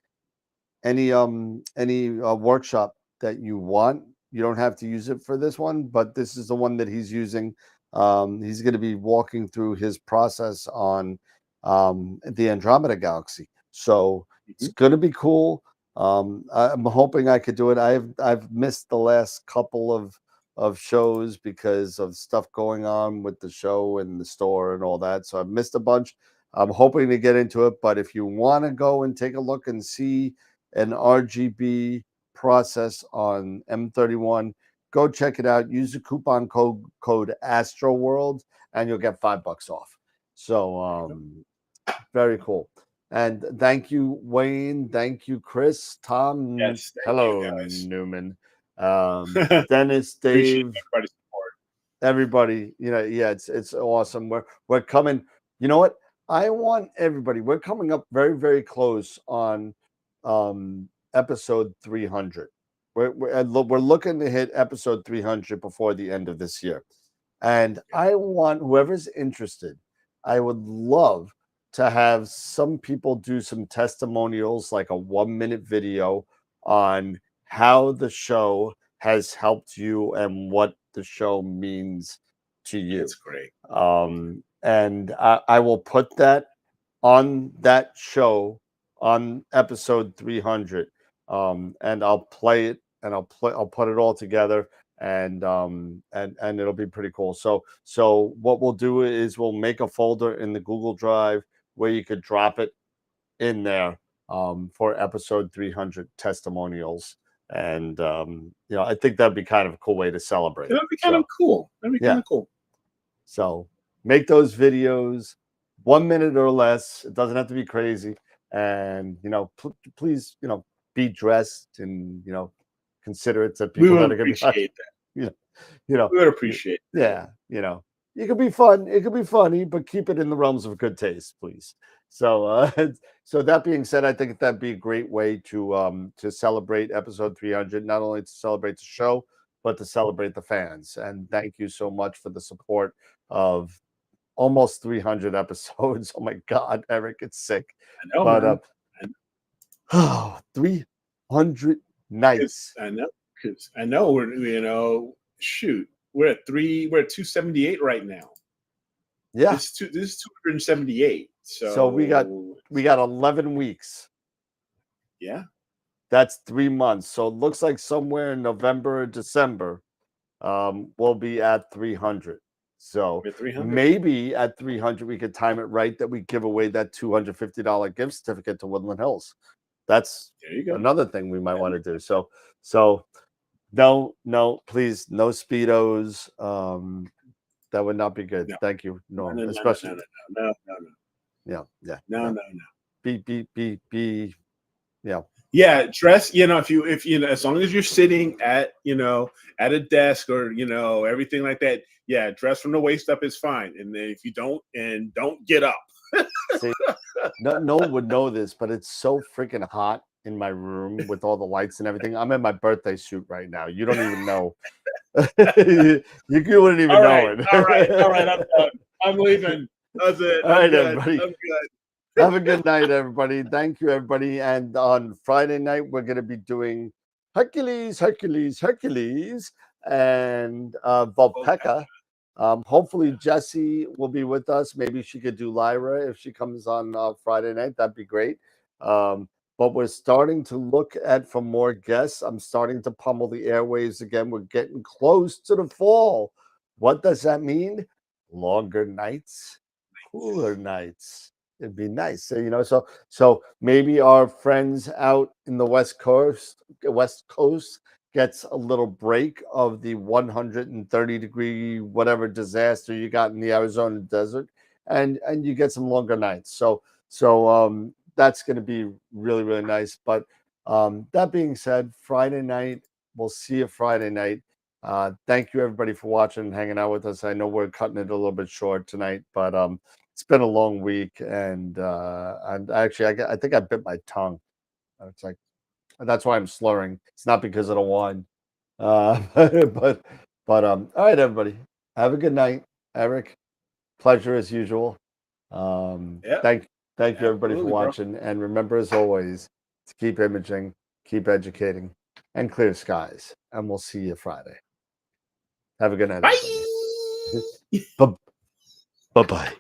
workshop that you want. You don't have to use it for this one, but this is the one that he's using. He's going to be walking through his process on the Andromeda Galaxy. So it's going to be cool. I'm hoping I could do it. I've missed the last couple of shows because of stuff going on with the show and the store and all that. So I've missed a bunch. I'm hoping to get into it, but if you want to go and take a look and see an RGB process on M31, go check it out. Use the coupon code Astroworld, and you'll get $5 off. So very cool. And thank you, Wayne. Thank you, Chris, Tom. Yes, hello, Newman. Dennis, Dave, everybody. It's awesome. We're coming. You know what? I want everybody. We're coming up very, very close on episode 300. We're looking to hit episode 300 before the end of this year, and I want whoever's interested. I would love to have some people do some testimonials, like a 1-minute video on how the show has helped you and what the show means to you. That's great. And I will put that on that show on episode 300, and I'll play it, and I'll put it all together, and it'll be pretty cool. So what we'll do is we'll make a folder in the Google Drive where you could drop it in there for episode 300 testimonials. And I think that'd be kind of a cool way to celebrate. That'd be kind of cool. That'd be kind of cool. So make those videos 1 minute or less. It doesn't have to be crazy. And please, be dressed and consider it to people that are going to appreciate that. We would appreciate that. Yeah, it could be fun. It could be funny, but keep it in the realms of good taste, please. So, so that being said, I think that'd be a great way to celebrate episode 300. Not only to celebrate the show, but to celebrate the fans. And thank you so much for the support of almost 300 episodes. Oh my God, Eric, it's sick. I know, but 300 nights. I know, because I know we're at 278 right now. Yeah, this is 278. So we got 11 weeks. Yeah, that's 3 months. So it looks like somewhere in November or December, we'll be at 300. So maybe at 300 we could time it right that we give away that $250 gift certificate to Woodland Hills. That's another thing we might want to do. So no, please, no Speedos. That would not be good. No. Thank you. No, especially no. No. Be. Yeah. Yeah, dress, if as long as you're sitting at a desk or everything like that, yeah, dress from the waist up is fine. And then if you don't get up. See, no one would know this, but it's so freaking hot in my room with all the lights and everything. I'm in my birthday suit right now. You don't even know. you wouldn't even know it. All right, I'm done. I'm leaving. That's it. All right, everybody. I'm good. Have a good night, everybody. Thank you, everybody. And on Friday night, we're going to be doing Hercules, and Vulpeka. Hopefully Jessie will be with us. Maybe she could do Lyra if she comes on Friday night. That'd be great. But we're starting to look at for more guests. I'm starting to pummel the airwaves again. We're getting close to the fall. What does that mean? Longer nights, cooler nights. It'd be nice. So maybe our friends out in the West Coast gets a little break of the 130-degree whatever disaster you got in the Arizona desert, and you get some longer nights. So that's going to be really, really nice. But that being said, Friday night, we'll see you Friday night. Thank you everybody for watching and hanging out with us. I know we're cutting it a little bit short tonight, but it's been a long week, and actually I think I bit my tongue. It's like that's why I'm slurring. It's not because of the wine. But all right, everybody. Have a good night. Eric, pleasure as usual. Yeah. Thank you everybody for Absolutely, bro. watching. And remember, as always, to keep imaging, keep educating, and clear skies. And we'll see you Friday. Have a good night. Bye. Bye bye.